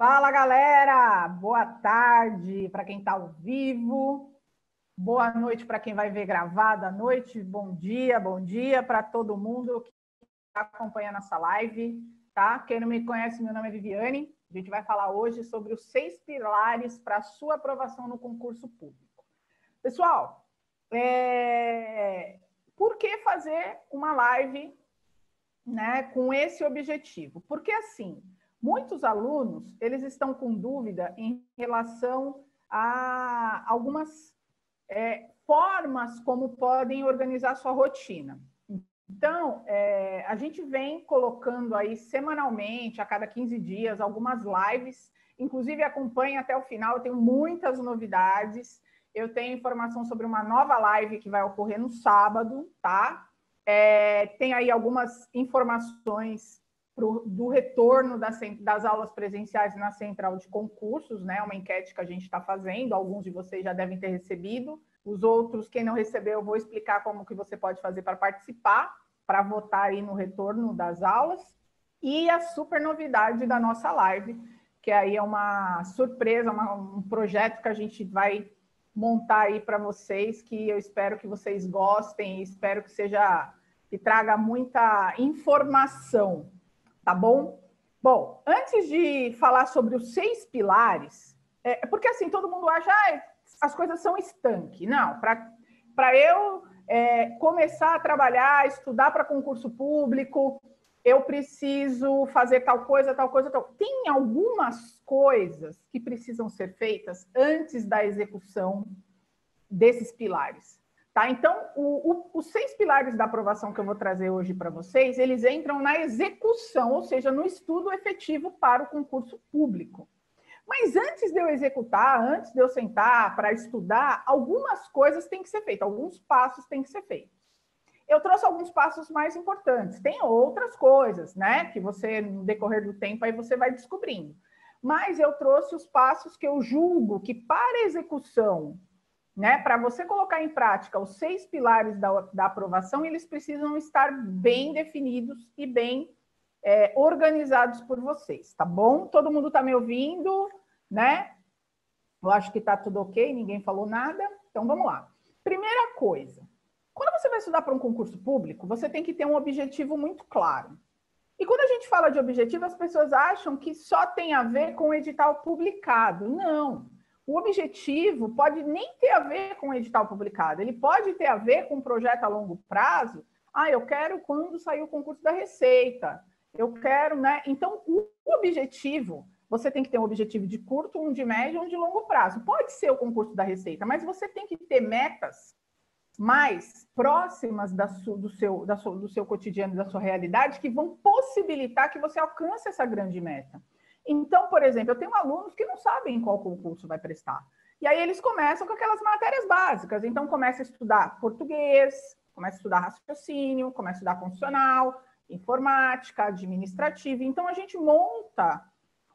Fala, galera! Boa tarde para quem está ao vivo. Boa noite para quem vai ver gravado à noite. Bom dia para todo mundo que está acompanhando essa live, tá? Quem não me conhece, meu nome é Viviane. A gente vai falar hoje sobre os 6 pilares para a sua aprovação no concurso público. Pessoal, por que fazer uma live, né, com esse objetivo? Porque assim, muitos alunos, eles estão com dúvida em relação a algumas formas como podem organizar sua rotina. Então, a gente vem colocando aí semanalmente, a cada 15 dias, algumas lives, inclusive acompanhe até o final, eu tenho muitas novidades, eu tenho informação sobre uma nova live que vai ocorrer no sábado, tá? Tem aí algumas informações do retorno das aulas presenciais na central de concursos, né? Uma enquete que a gente está fazendo, alguns de vocês já devem ter recebido, os outros, quem não recebeu, eu vou explicar como que você pode fazer para participar, para votar aí no retorno das aulas, e a super novidade da nossa live, que aí é uma surpresa, um projeto que a gente vai montar aí para vocês, que eu espero que vocês gostem, e espero que traga muita informação, tá bom? Bom, antes de falar sobre os 6 pilares, porque assim, todo mundo acha as coisas são estanque. Não, para eu começar a trabalhar, estudar para concurso público, eu preciso fazer tal coisa, tal coisa, tal. Tem algumas coisas que precisam ser feitas antes da execução desses pilares. Tá? Então, os 6 pilares da aprovação que eu vou trazer hoje para vocês, eles entram na execução, ou seja, no estudo efetivo para o concurso público. Mas antes de eu executar, antes de eu sentar para estudar, algumas coisas têm que ser feitas, alguns passos têm que ser feitos. Eu trouxe alguns passos mais importantes. Tem outras coisas, né? Que você, no decorrer do tempo, aí você vai descobrindo. Mas eu trouxe os passos que eu julgo que, para execução, né, para você colocar em prática os 6 pilares da aprovação, eles precisam estar bem definidos e bem organizados por vocês, tá bom? Todo mundo está me ouvindo, né? Eu acho que está tudo ok, ninguém falou nada. Então, vamos lá. Primeira coisa, quando você vai estudar para um concurso público, você tem que ter um objetivo muito claro. E quando a gente fala de objetivo, as pessoas acham que só tem a ver com o edital publicado. Não. O objetivo pode nem ter a ver com o edital publicado. Ele pode ter a ver com um projeto a longo prazo. Eu quero quando sair o concurso da Receita. Eu quero, né? Então, o objetivo, você tem que ter um objetivo de curto, um de médio e um de longo prazo. Pode ser o concurso da Receita, mas você tem que ter metas mais próximas do seu cotidiano, da sua realidade, que vão possibilitar que você alcance essa grande meta. Então, por exemplo, eu tenho alunos que não sabem qual concurso vai prestar. E aí eles começam com aquelas matérias básicas. Então, começa a estudar português, começa a estudar raciocínio, começa a estudar constitucional, informática, administrativa. Então, a gente monta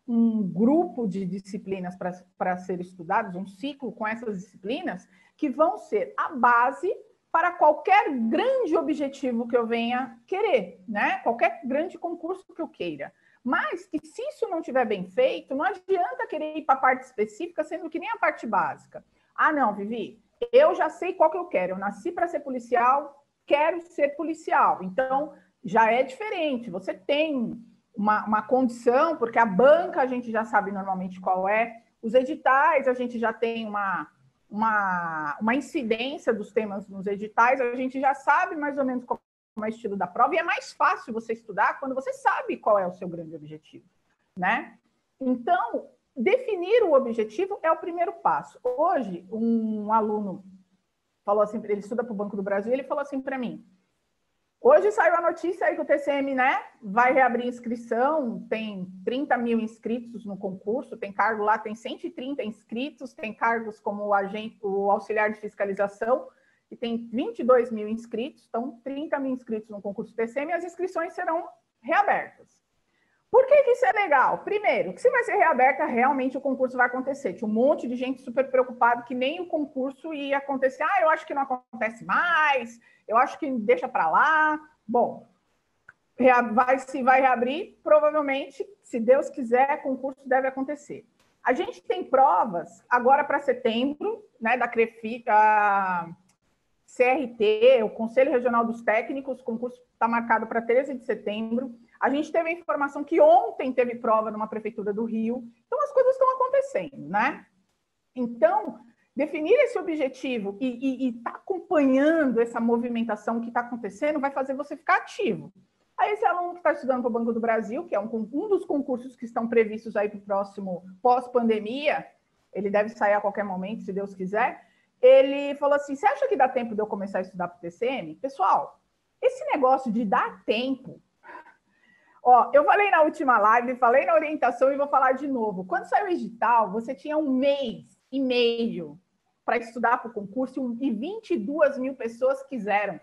um grupo de disciplinas para ser estudados, um ciclo com essas disciplinas, que vão ser a base para qualquer grande objetivo que eu venha querer, né? Qualquer grande concurso que eu queira. Mas que se isso não estiver bem feito, não adianta querer ir para a parte específica, sendo que nem a parte básica. Não, Vivi, eu já sei qual que eu quero. Eu nasci para ser policial, quero ser policial. Então, já é diferente. Você tem uma condição, porque a banca a gente já sabe normalmente qual é. Os editais, a gente já tem uma incidência dos temas nos editais, a gente já sabe mais ou menos como é o estilo da prova, e é mais fácil você estudar quando você sabe qual é o seu grande objetivo, né? Então, definir o objetivo é o primeiro passo. Hoje, um aluno falou assim, ele estuda para o Banco do Brasil, ele falou assim para mim, hoje saiu a notícia aí que o TCM, né, vai reabrir inscrição, tem 30 mil inscritos no concurso, tem cargo lá, tem 130 inscritos, tem cargos como o auxiliar de fiscalização, que tem 22 mil inscritos, então 30 mil inscritos no concurso TCM, e as inscrições serão reabertas. Por que isso é legal? Primeiro, que se vai ser reaberta, realmente o concurso vai acontecer. Tinha um monte de gente super preocupado que nem o concurso ia acontecer. Eu acho que não acontece mais, eu acho que deixa para lá. Bom, se vai reabrir, provavelmente, se Deus quiser, concurso deve acontecer. A gente tem provas agora para setembro, né, da CREFIC, a CRT, o Conselho Regional dos Técnicos, o concurso está marcado para 13 de setembro. A gente teve a informação que ontem teve prova numa prefeitura do Rio. Então, as coisas estão acontecendo, né? Então, definir esse objetivo e estar acompanhando essa movimentação que está acontecendo vai fazer você ficar ativo. Aí, esse aluno que está estudando para o Banco do Brasil, que é um dos concursos que estão previstos aí para o próximo pós-pandemia, ele deve sair a qualquer momento, se Deus quiser, ele falou assim, você acha que dá tempo de eu começar a estudar para o TCM? Pessoal, esse negócio de dar tempo... Ó, eu falei na última live, falei na orientação e vou falar de novo. Quando saiu o edital, você tinha 1 mês e meio para estudar para o concurso e 22 mil pessoas quiseram.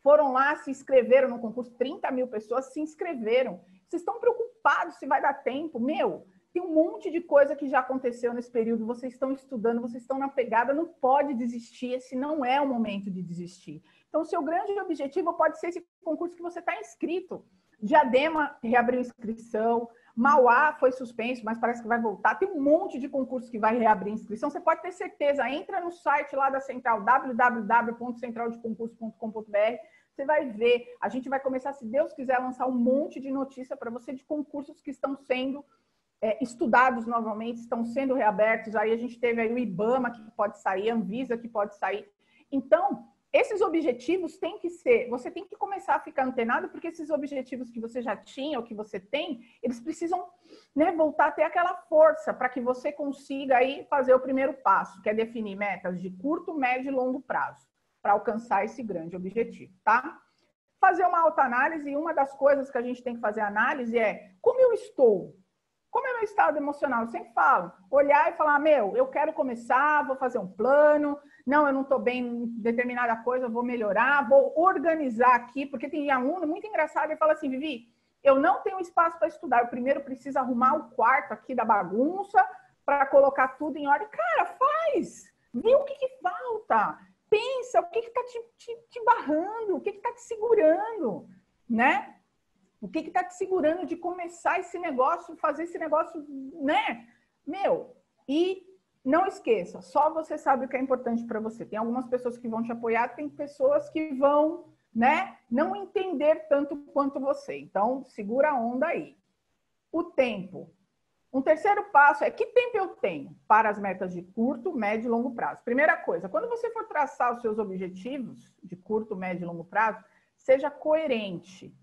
Foram lá, se inscreveram no concurso, 30 mil pessoas se inscreveram. Vocês estão preocupados se vai dar tempo? Meu, tem um monte de coisa que já aconteceu nesse período, vocês estão estudando, vocês estão na pegada, não pode desistir, esse não é o momento de desistir. Então, o seu grande objetivo pode ser esse concurso que você está inscrito. Diadema reabriu inscrição, Mauá foi suspenso, mas parece que vai voltar. Tem um monte de concursos que vai reabrir inscrição. Você pode ter certeza, entra no site lá da Central, www.centraldeconcurso.com.br. Você vai ver, a gente vai começar, se Deus quiser, a lançar um monte de notícia para você de concursos que estão sendo estudados novamente, estão sendo reabertos. Aí a gente teve aí o IBAMA que pode sair, a Anvisa que pode sair. Então, esses objetivos têm que ser, você tem que começar a ficar antenado, porque esses objetivos que você já tinha ou que você tem, eles precisam, né, voltar a ter aquela força para que você consiga aí fazer o primeiro passo, que é definir metas de curto, médio e longo prazo, para alcançar esse grande objetivo, tá? Fazer uma autoanálise, e uma das coisas que a gente tem que fazer análise é como eu estou? Como é meu estado emocional? Eu sempre falo, olhar e falar, meu, eu quero começar, vou fazer um plano, não, eu não estou bem em determinada coisa, vou melhorar, vou organizar aqui, porque tem aluno muito engraçado, ele fala assim, Vivi, eu não tenho espaço para estudar, eu primeiro preciso arrumar o quarto aqui da bagunça para colocar tudo em ordem. Cara, faz! Vê o que falta, pensa, o que está te barrando, o que está te segurando, né? O que está te segurando de começar esse negócio, fazer esse negócio, né? Meu, e não esqueça, só você sabe o que é importante para você. Tem algumas pessoas que vão te apoiar, tem pessoas que vão, né, não entender tanto quanto você. Então, segura a onda aí. O tempo. Um terceiro passo é que tempo eu tenho para as metas de curto, médio e longo prazo. Primeira coisa, quando você for traçar os seus objetivos de curto, médio e longo prazo, seja coerente.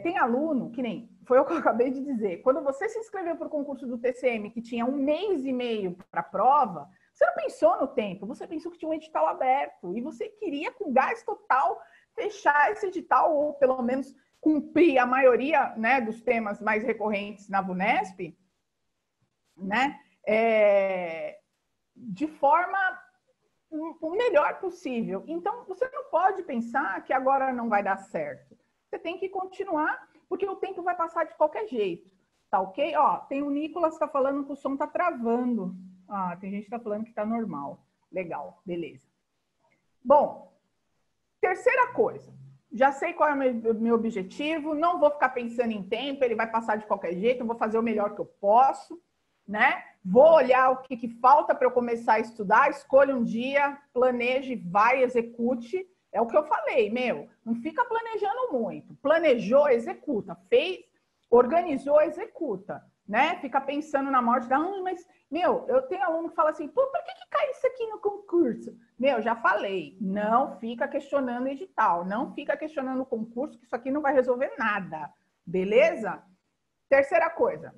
Tem aluno, que nem foi o que eu acabei de dizer, quando você se inscreveu para o concurso do TCM, que tinha 1 mês e meio para a prova, você não pensou no tempo, você pensou que tinha um edital aberto e você queria, com gás total, fechar esse edital ou pelo menos cumprir a maioria, né, dos temas mais recorrentes na VUNESP, né, de forma o melhor possível. Então, você não pode pensar que agora não vai dar certo. Você tem que continuar, porque o tempo vai passar de qualquer jeito. Tá ok? Ó, tem o Nicolas que tá falando que o som tá travando. Ah, tem gente que tá falando que tá normal. Legal, beleza. Bom, terceira coisa. Já sei qual é o meu objetivo, não vou ficar pensando em tempo, ele vai passar de qualquer jeito, eu vou fazer o melhor que eu posso, né? Vou olhar o que falta para eu começar a estudar, escolha um dia, planeje, vai, execute. É o que eu falei, meu, não fica planejando muito. Planejou, executa. Fez, organizou, executa. Né? Fica pensando na morte da... mas, meu, eu tenho aluno que fala assim, pô, por que cai isso aqui no concurso? Meu, já falei, não fica questionando edital, não fica questionando o concurso, que isso aqui não vai resolver nada. Beleza? Terceira coisa,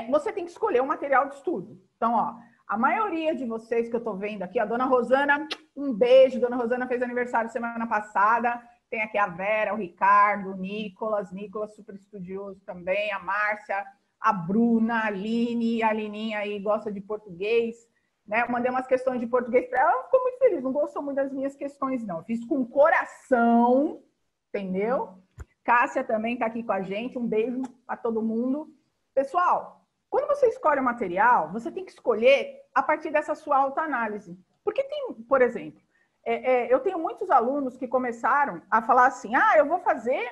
você tem que escolher o material de estudo. Então, ó, a maioria de vocês que eu tô vendo aqui, a dona Rosana, um beijo, dona Rosana fez aniversário semana passada, tem aqui a Vera, o Ricardo, o Nicolas super estudioso também, a Márcia, a Bruna, a Aline, a Alininha aí gosta de português, né? Eu mandei umas questões de português para ela, ela ficou muito feliz, não gostou muito das minhas questões, não. Eu fiz com coração, entendeu? Cássia também tá aqui com a gente, um beijo para todo mundo. Pessoal, quando você escolhe o material, você tem que escolher a partir dessa sua autoanálise. Porque tem, por exemplo, Eu tenho muitos alunos que começaram a falar assim, eu vou fazer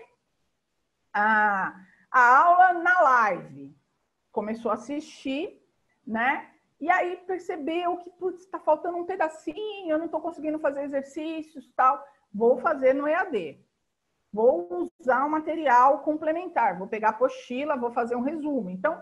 a aula na live. Começou a assistir, né? E aí percebeu que, putz, está faltando um pedacinho, eu não estou conseguindo fazer exercícios, tal. Vou fazer no EAD. Vou usar um material complementar, vou pegar a apostila, vou fazer um resumo. Então,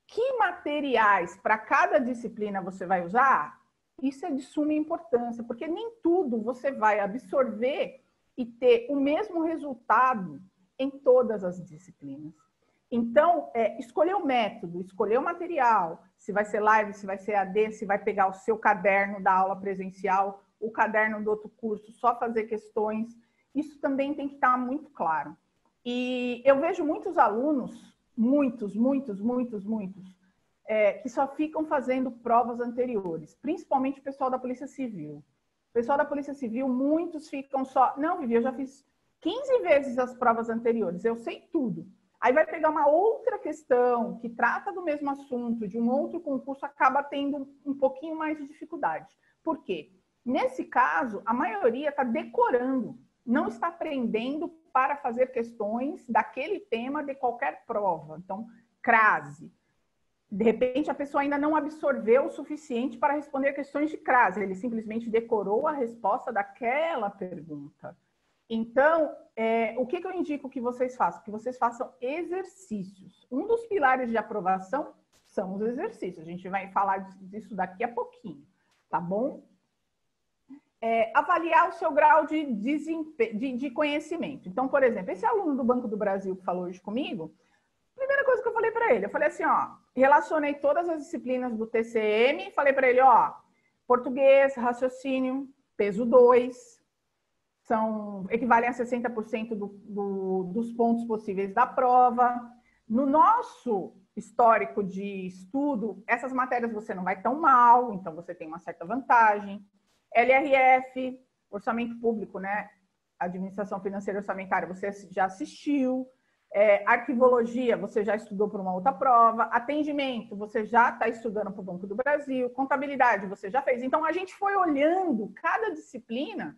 que materiais para cada disciplina você vai usar? Isso é de suma importância, porque nem tudo você vai absorver e ter o mesmo resultado em todas as disciplinas. Então, escolher o método, escolher o material, se vai ser live, se vai ser AD, se vai pegar o seu caderno da aula presencial, o caderno do outro curso, só fazer questões, isso também tem que estar muito claro. E eu vejo muitos alunos, muitos, que só ficam fazendo provas anteriores, principalmente o pessoal da Polícia Civil. O pessoal da Polícia Civil, muitos ficam só... Não, Vivi, eu já fiz 15 vezes as provas anteriores, eu sei tudo. Aí vai pegar uma outra questão que trata do mesmo assunto, de um outro concurso, acaba tendo um pouquinho mais de dificuldade. Por quê? Nesse caso, a maioria está decorando, não está aprendendo para fazer questões daquele tema de qualquer prova. Então, crase. De repente, a pessoa ainda não absorveu o suficiente para responder questões de crase. Ele simplesmente decorou a resposta daquela pergunta. Então, o que eu indico que vocês façam? Que vocês façam exercícios. Um dos pilares de aprovação são os exercícios. A gente vai falar disso daqui a pouquinho, tá bom? Avaliar o seu grau de conhecimento. Então, por exemplo, esse aluno do Banco do Brasil que falou hoje comigo, a primeira coisa que eu falei para ele, eu falei assim, relacionei todas as disciplinas do TCM, falei para ele, português, raciocínio, peso 2, equivalem a 60% dos pontos possíveis da prova. No nosso histórico de estudo, essas matérias você não vai tão mal, então você tem uma certa vantagem. LRF, orçamento público, né? Administração financeira e orçamentária, você já assistiu. Arquivologia, você já estudou para uma outra prova. Atendimento, você já está estudando para o Banco do Brasil. Contabilidade, você já fez. Então, a gente foi olhando cada disciplina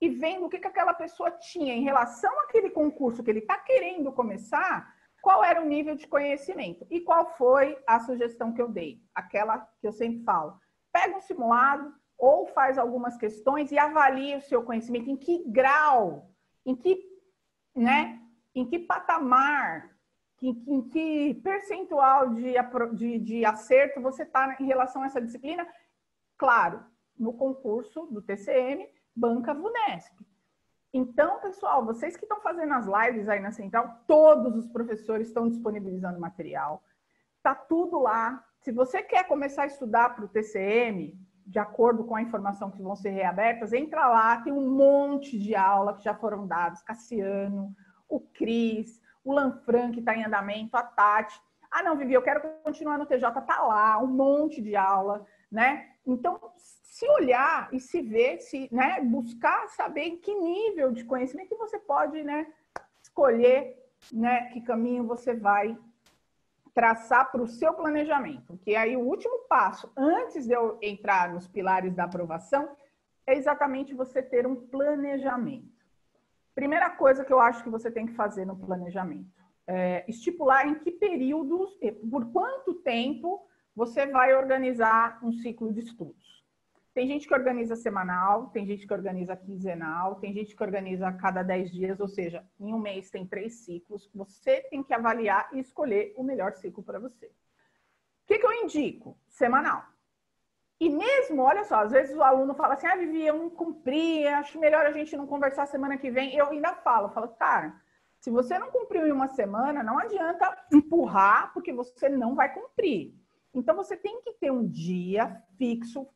e vendo o que aquela pessoa tinha em relação àquele concurso que ele está querendo começar, qual era o nível de conhecimento. E qual foi a sugestão que eu dei? Aquela que eu sempre falo. Pega um simulado ou faz algumas questões e avalie o seu conhecimento. Em que grau, em que patamar, em que percentual de acerto você está em relação a essa disciplina. Claro, no concurso do TCM, banca VUNESP. Então, pessoal, vocês que estão fazendo as lives aí na Central, todos os professores estão disponibilizando material. Está tudo lá. Se você quer começar a estudar para o TCM, de acordo com a informação que vão ser reabertas, entra lá, tem um monte de aula que já foram dados. Cassiano, o Cris, o Lanfran, que está em andamento, a Tati. Não, Vivi, eu quero continuar no TJ, está lá, um monte de aula, né? Então, se olhar e se ver, buscar saber em que nível de conhecimento você pode, escolher, que caminho você vai traçar para o seu planejamento. Que aí o último passo, antes de eu entrar nos pilares da aprovação, é exatamente você ter um planejamento. Primeira coisa que eu acho que você tem que fazer no planejamento é estipular em que períodos, por quanto tempo você vai organizar um ciclo de estudos. Tem gente que organiza semanal, tem gente que organiza quinzenal, tem gente que organiza a cada 10 dias, ou seja, em um mês tem 3 ciclos. Você tem que avaliar e escolher o melhor ciclo para você. O que eu indico? Semanal. E mesmo, olha só, às vezes o aluno fala assim, Vivi, eu não cumpri, acho melhor a gente não conversar semana que vem. Eu ainda falo, cara, se você não cumpriu em uma semana, não adianta empurrar, porque você não vai cumprir. Então, você tem que ter um dia fixo.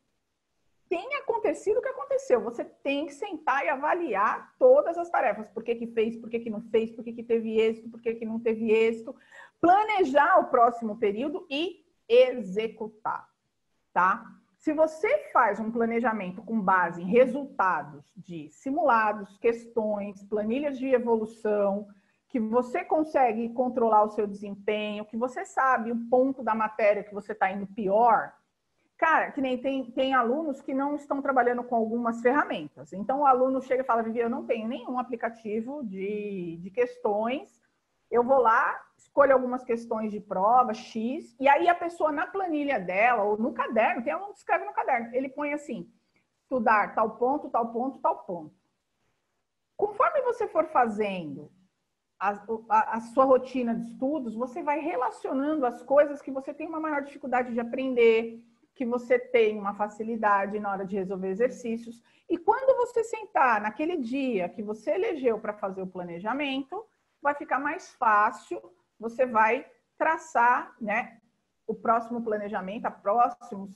Tem acontecido o que aconteceu. Você tem que sentar e avaliar todas as tarefas. Por que fez, por que não fez, por que teve êxito, por que não teve êxito. Planejar o próximo período e executar, tá? Se você faz um planejamento com base em resultados de simulados, questões, planilhas de evolução, que você consegue controlar o seu desempenho, que você sabe o ponto da matéria que você está indo pior, Cara, que nem tem alunos que não estão trabalhando com algumas ferramentas. Então, o aluno chega e fala, Vivi, eu não tenho nenhum aplicativo de questões. Eu vou lá, escolho algumas questões de prova, X, e aí a pessoa na planilha dela, ou no caderno, tem aluno que escreve no caderno, ele põe assim, estudar tal ponto, tal ponto, tal ponto. Conforme você for fazendo a sua rotina de estudos, você vai relacionando as coisas que você tem uma maior dificuldade de aprender, que você tem uma facilidade na hora de resolver exercícios. E quando você sentar naquele dia que você elegeu para fazer o planejamento, vai ficar mais fácil, você vai traçar, né, o próximo planejamento,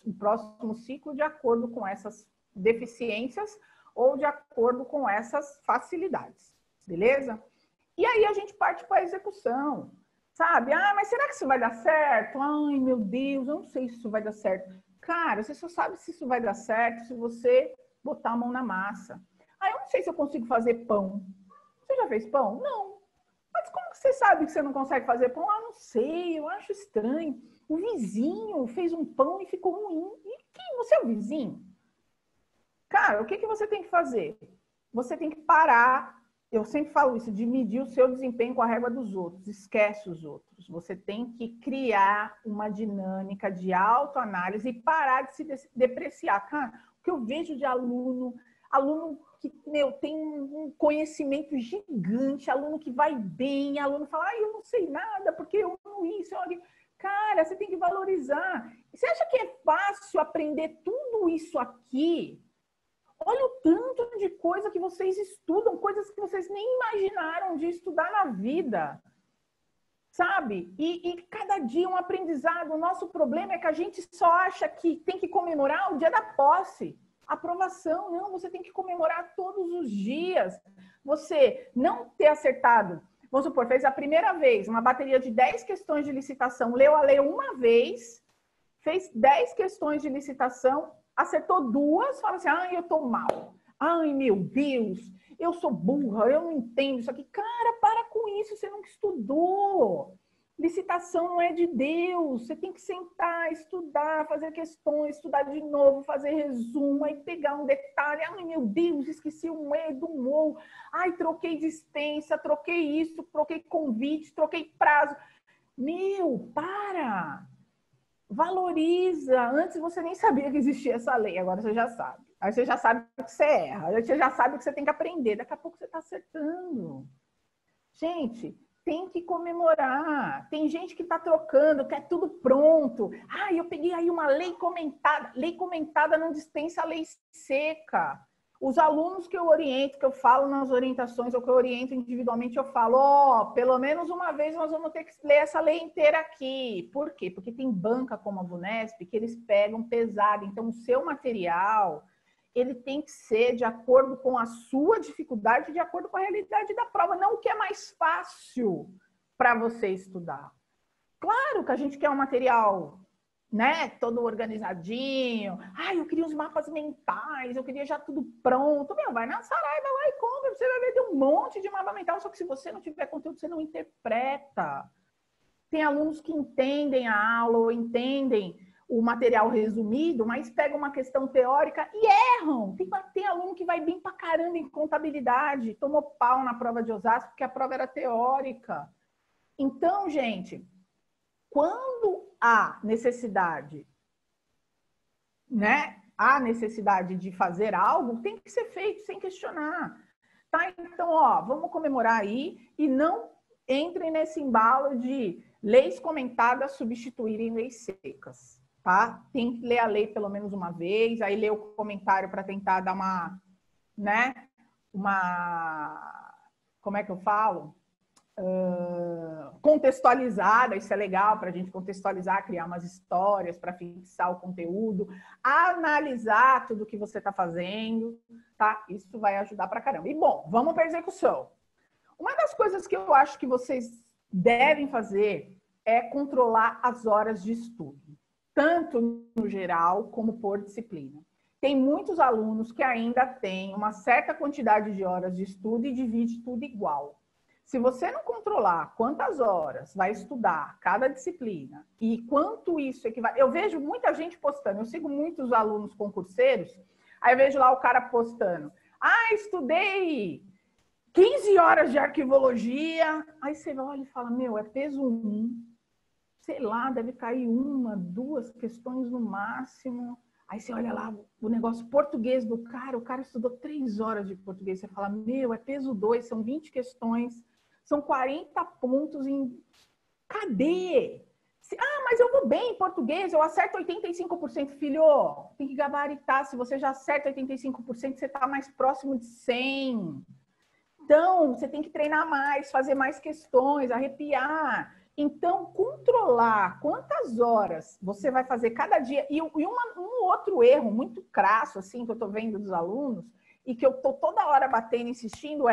o próximo ciclo de acordo com essas deficiências ou de acordo com essas facilidades, beleza? E aí a gente parte para a execução, sabe? Ah, mas será que isso vai dar certo? Ai, meu Deus, eu não sei se isso vai dar certo. Cara, você só sabe se isso vai dar certo se você botar a mão na massa. Ah, eu não sei se eu consigo fazer pão. Você já fez pão? Não. Mas como que você sabe que você não consegue fazer pão? Ah, não sei, eu acho estranho. O vizinho fez um pão e ficou ruim. E quem? Você é o vizinho? Cara, o que você tem que fazer? Você tem que parar. Eu sempre falo isso, de medir o seu desempenho com a régua dos outros. Esquece os outros. Você tem que criar uma dinâmica de autoanálise e parar de se depreciar. Cara, o que eu vejo de aluno que, meu, tem um conhecimento gigante, aluno que vai bem, aluno fala, eu não sei nada, porque eu não isso, eu não... Cara, você tem que valorizar. Você acha que é fácil aprender tudo isso aqui? Olha o tanto de coisa que vocês estudam, coisas que vocês nem imaginaram de estudar na vida, sabe? E cada dia um aprendizado. O nosso problema é que a gente só acha que tem que comemorar o dia da posse. Aprovação, não, você tem que comemorar todos os dias. Você não ter acertado, vamos supor, fez a primeira vez uma bateria de 10 questões de licitação, leu a lei uma vez, fez 10 questões de licitação, acertou duas, fala assim, ai, eu tô mal. Ai, meu Deus, eu sou burra, eu não entendo isso aqui. Cara, para com isso, você nunca estudou. Licitação não é de Deus. Você tem que sentar, estudar, fazer questões, estudar de novo, fazer resumo, aí pegar um detalhe. Ai, meu Deus, esqueci um E do um ou. Ai, troquei dispensa, troquei isso, troquei convite, troquei prazo. Meu, para! Valoriza. Antes você nem sabia que existia essa lei, agora você já sabe. Aí você já sabe que você erra, aí você já sabe que você tem que aprender. Daqui a pouco você está acertando. Gente, tem que comemorar. Tem gente que está trocando, quer tudo pronto. Ah, eu peguei aí uma lei comentada. Lei comentada não dispensa a lei seca. Os alunos que eu oriento, que eu falo nas orientações, ou que eu oriento individualmente, eu falo, pelo menos uma vez nós vamos ter que ler essa lei inteira aqui. Por quê? Porque tem banca como a Vunesp que eles pegam pesado. Então, o seu material, ele tem que ser de acordo com a sua dificuldade, de acordo com a realidade da prova, não o que é mais fácil para você estudar. Claro que a gente quer um material, né, todo organizadinho. Ai, eu queria os mapas mentais, eu queria já tudo pronto. Meu, vai na Saraiva lá e compra, você vai ver de um monte de mapa mental, só que se você não tiver conteúdo, você não interpreta. Tem alunos que entendem a aula ou entendem o material resumido, mas pegam uma questão teórica e erram. Tem aluno que vai bem pra caramba em contabilidade, tomou pau na prova de Osasco porque a prova era teórica. Então, gente, quando há necessidade, né? Há necessidade de fazer algo, tem que ser feito sem questionar. Tá? Então, vamos comemorar aí e não entrem nesse embalo de leis comentadas substituírem leis secas, tá? Tem que ler a lei pelo menos uma vez, aí ler o comentário para tentar dar uma, né? Como é que eu falo? Contextualizada, isso é legal para a gente contextualizar, criar umas histórias para fixar o conteúdo, analisar tudo que você está fazendo, tá? Isso vai ajudar para caramba. E bom, vamos para a execução. Uma das coisas que eu acho que vocês devem fazer é controlar as horas de estudo, tanto no geral como por disciplina. Tem muitos alunos que ainda têm uma certa quantidade de horas de estudo e divide tudo igual. Se você não controlar quantas horas vai estudar cada disciplina e quanto isso equivale... Eu vejo muita gente postando, eu sigo muitos alunos concurseiros, aí eu vejo lá o cara postando, estudei 15 horas de arquivologia, aí você olha e fala, meu, é peso 1, sei lá, deve cair 1, 2 questões no máximo. Aí você olha lá o negócio português do cara, o cara estudou 3 horas de português, você fala, meu, é peso 2, são 20 questões, são 40 pontos em... Cadê? Mas eu vou bem em português, eu acerto 85%. Filho, tem que gabaritar. Se você já acerta 85%, você está mais próximo de 100%. Então, você tem que treinar mais, fazer mais questões, arrepiar. Então, controlar quantas horas você vai fazer cada dia. E um outro erro muito crasso, assim, que eu estou vendo dos alunos, e que eu estou toda hora batendo, insistindo,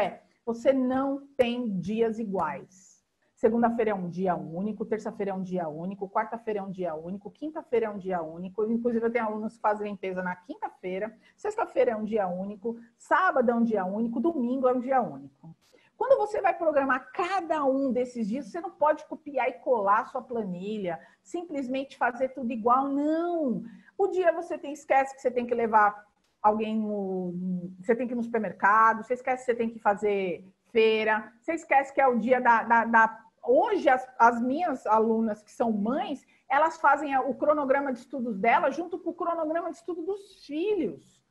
você não tem dias iguais. Segunda-feira é um dia único, terça-feira é um dia único, quarta-feira é um dia único, quinta-feira é um dia único. Inclusive, eu tenho alunos que fazem limpeza na quinta-feira, sexta-feira é um dia único, sábado é um dia único, domingo é um dia único. Quando você vai programar cada um desses dias, você não pode copiar e colar a sua planilha, simplesmente fazer tudo igual, não. O dia você esquece que você tem que levar alguém você tem que ir no supermercado, você esquece que você tem que fazer feira, você esquece que é o dia Hoje, as minhas alunas que são mães, elas fazem o cronograma de estudos delas junto com o cronograma de estudo dos filhos.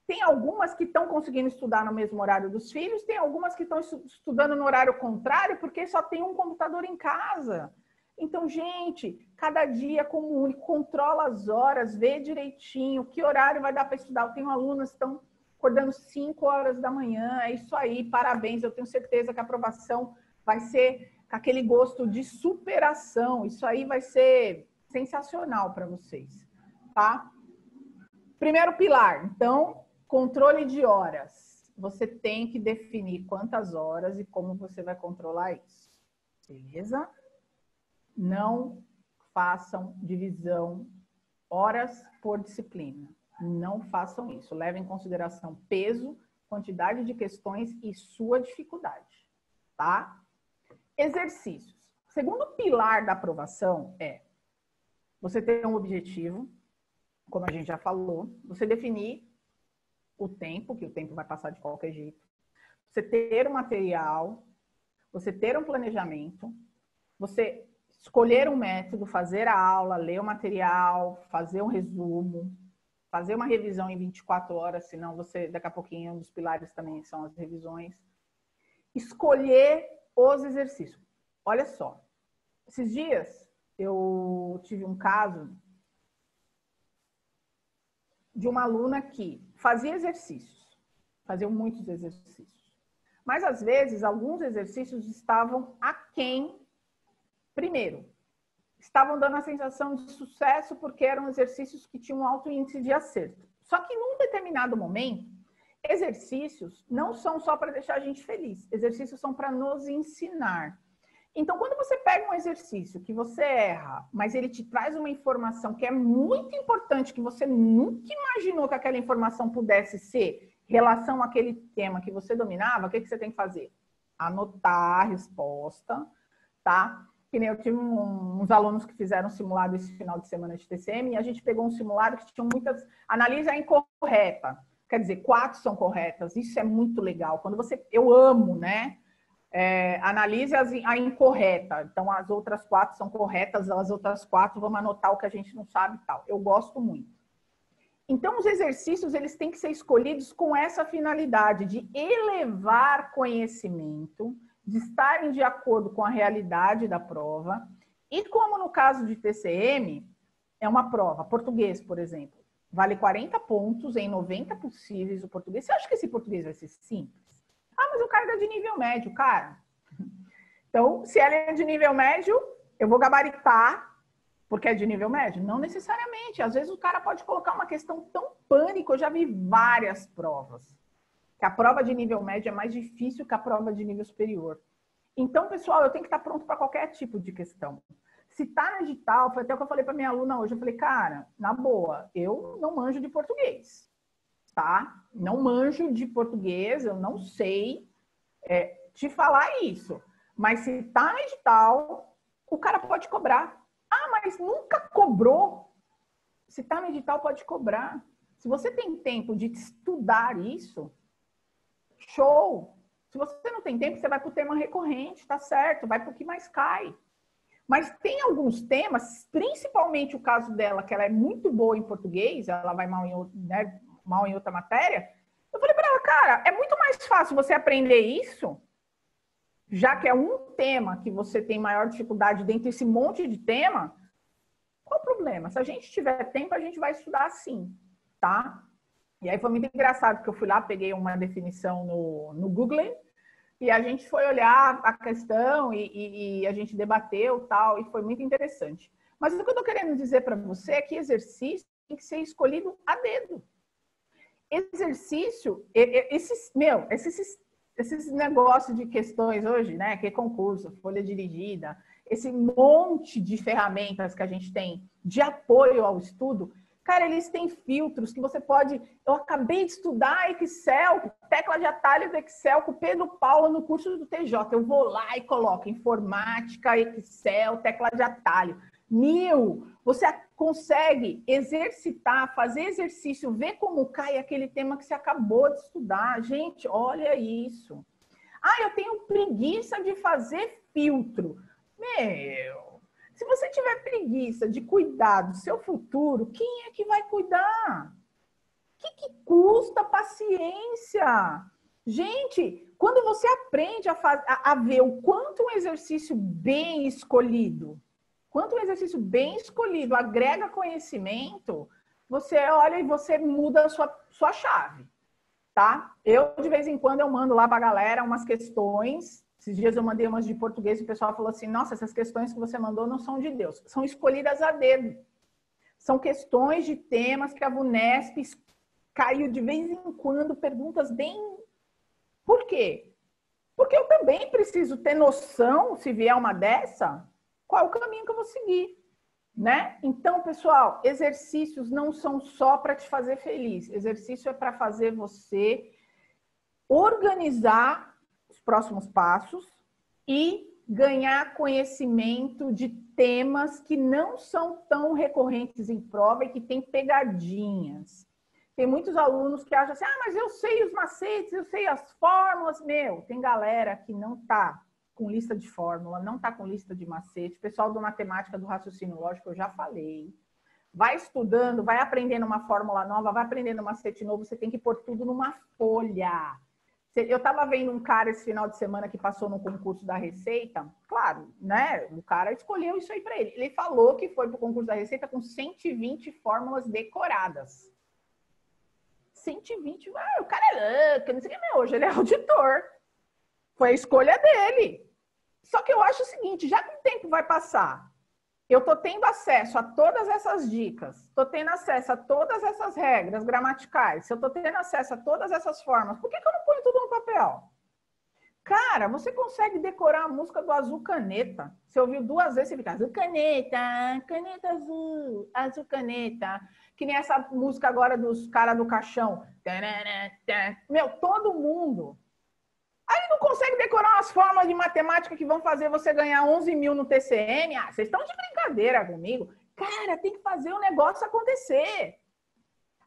Tem algumas que estão conseguindo estudar no mesmo horário dos filhos, tem algumas que estão estudando no horário contrário, porque só tem um computador em casa. Então, gente, cada dia como único, controla as horas, vê direitinho que horário vai dar para estudar. Eu tenho alunas que estão acordando 5 horas da manhã, é isso aí, parabéns, eu tenho certeza que a aprovação vai ser com aquele gosto de superação, isso aí vai ser sensacional para vocês, tá? Primeiro pilar, então, controle de horas. Você tem que definir quantas horas e como você vai controlar isso, beleza? Não façam divisão horas por disciplina. Não façam isso. Levem em consideração peso, quantidade de questões e sua dificuldade, tá? Exercícios. Segundo pilar da aprovação é você ter um objetivo, como a gente já falou, você definir o tempo, que o tempo vai passar de qualquer jeito, você ter um material, você ter um planejamento, você escolher um método, fazer a aula, ler o material, fazer um resumo, fazer uma revisão em 24 horas, senão você, daqui a pouquinho, um dos pilares também são as revisões. Escolher os exercícios. Olha só, esses dias eu tive um caso de uma aluna que fazia exercícios, fazia muitos exercícios, mas às vezes alguns exercícios estavam aquém. Primeiro, estavam dando a sensação de sucesso porque eram exercícios que tinham um alto índice de acerto. Só que num determinado momento, exercícios não são só para deixar a gente feliz, exercícios são para nos ensinar. Então, quando você pega um exercício que você erra, mas ele te traz uma informação que é muito importante, que você nunca imaginou que aquela informação pudesse ser relação àquele tema que você dominava, o que você tem que fazer? Anotar a resposta, tá? Que nem eu tive uns alunos que fizeram um simulado esse final de semana de TCM e a gente pegou um simulado que tinha muitas... Analisa a incorreta. Quer dizer, 4 são corretas. Isso é muito legal. Quando você... Eu amo, né? Analise a incorreta. Então, as outras 4 são corretas, as outras 4 vamos anotar o que a gente não sabe e tal. Eu gosto muito. Então, os exercícios, eles têm que ser escolhidos com essa finalidade de elevar conhecimento, de estarem de acordo com a realidade da prova. E como no caso de TCM, é uma prova, português, por exemplo, vale 40 pontos em 90 possíveis o português. Você acha que esse português vai ser simples? Mas o cara é de nível médio, cara. Então, se ela é de nível médio, eu vou gabaritar, porque é de nível médio? Não necessariamente. Às vezes o cara pode colocar uma questão tão pânico, eu já vi várias provas, que a prova de nível médio é mais difícil que a prova de nível superior. Então, pessoal, eu tenho que estar pronto para qualquer tipo de questão. Se está no edital, foi até o que eu falei para minha aluna hoje, eu falei, cara, na boa, eu não manjo de português, tá? Não manjo de português, eu não sei. te falar isso. Mas se tá no edital, o cara pode cobrar. Ah, mas nunca cobrou. Se tá no edital, pode cobrar. Se você tem tempo de estudar isso, show. Se você não tem tempo, você vai para o tema recorrente, tá certo, vai para o que mais cai. Mas tem alguns temas, principalmente o caso dela, que ela é muito boa em português, ela vai mal em outra matéria. Eu falei para ela, cara, é muito mais fácil você aprender isso, já que é um tema que você tem maior dificuldade dentro desse monte de tema. Qual o problema? Se a gente tiver tempo, a gente vai estudar sim, tá? E aí foi muito engraçado, porque eu fui lá, peguei uma definição no Google, e a gente foi olhar a questão e a gente debateu tal, e foi muito interessante. Mas o que eu estou querendo dizer para você é que exercício tem que ser escolhido a dedo. Exercício, esses negócios de questões hoje, né? Que é concurso, folha dirigida, esse monte de ferramentas que a gente tem de apoio ao estudo, cara, eles têm filtros que você pode... Eu acabei de estudar Excel, tecla de atalho do Excel com o Pedro Paulo no curso do TJ. Eu vou lá e coloco informática, Excel, tecla de atalho. Você consegue exercitar, fazer exercício, ver como cai aquele tema que você acabou de estudar. Gente, olha isso. Ah, eu tenho preguiça de fazer filtro. Se você tiver preguiça de cuidar do seu futuro, quem é que vai cuidar? O que custa paciência? Gente, quando você aprende a ver o quanto um exercício bem escolhido, agrega conhecimento, você olha e você muda a sua chave, tá? Eu, de vez em quando, eu mando lá para a galera umas questões. Esses dias eu mandei umas de português e o pessoal falou assim, nossa, essas questões que você mandou não são de Deus, são escolhidas a dedo. São questões de temas que a VUNESP caiu de vez em quando, perguntas bem... Por quê? Porque eu também preciso ter noção, se vier uma dessa, qual é o caminho que eu vou seguir, né? Então, pessoal, exercícios não são só para te fazer feliz. Exercício é para fazer você organizar os próximos passos e ganhar conhecimento de temas que não são tão recorrentes em prova e que tem pegadinhas. Tem muitos alunos que acham assim, mas eu sei os macetes, eu sei as fórmulas. Tem galera que não está com lista de fórmula, não está com lista de macete. O pessoal do matemática, do raciocínio lógico, eu já falei. Vai estudando, vai aprendendo uma fórmula nova, vai aprendendo um macete novo, você tem que pôr tudo numa folha. Eu estava vendo um cara esse final de semana que passou no concurso da Receita. Claro, né? O cara escolheu isso aí para ele. Ele falou que foi para o concurso da Receita com 120 fórmulas decoradas. 120, o cara é louco, não sei o que, hoje ele é auditor. Foi a escolha dele. Só que eu acho o seguinte, já que o tempo vai passar, eu estou tendo acesso a todas essas dicas, estou tendo acesso a todas essas regras gramaticais, se eu estou tendo acesso a todas essas formas, por que eu não ponho tudo no papel? Cara, você consegue decorar a música do Azul Caneta. Você ouviu 2 vezes, você fica azul caneta, caneta azul, azul caneta. Que nem essa música agora dos caras do caixão. Todo mundo. Aí não consegue decorar umas fórmulas de matemática que vão fazer você ganhar 11 mil no TCM. Ah, vocês estão de brincadeira comigo? Cara, tem que fazer o negócio acontecer.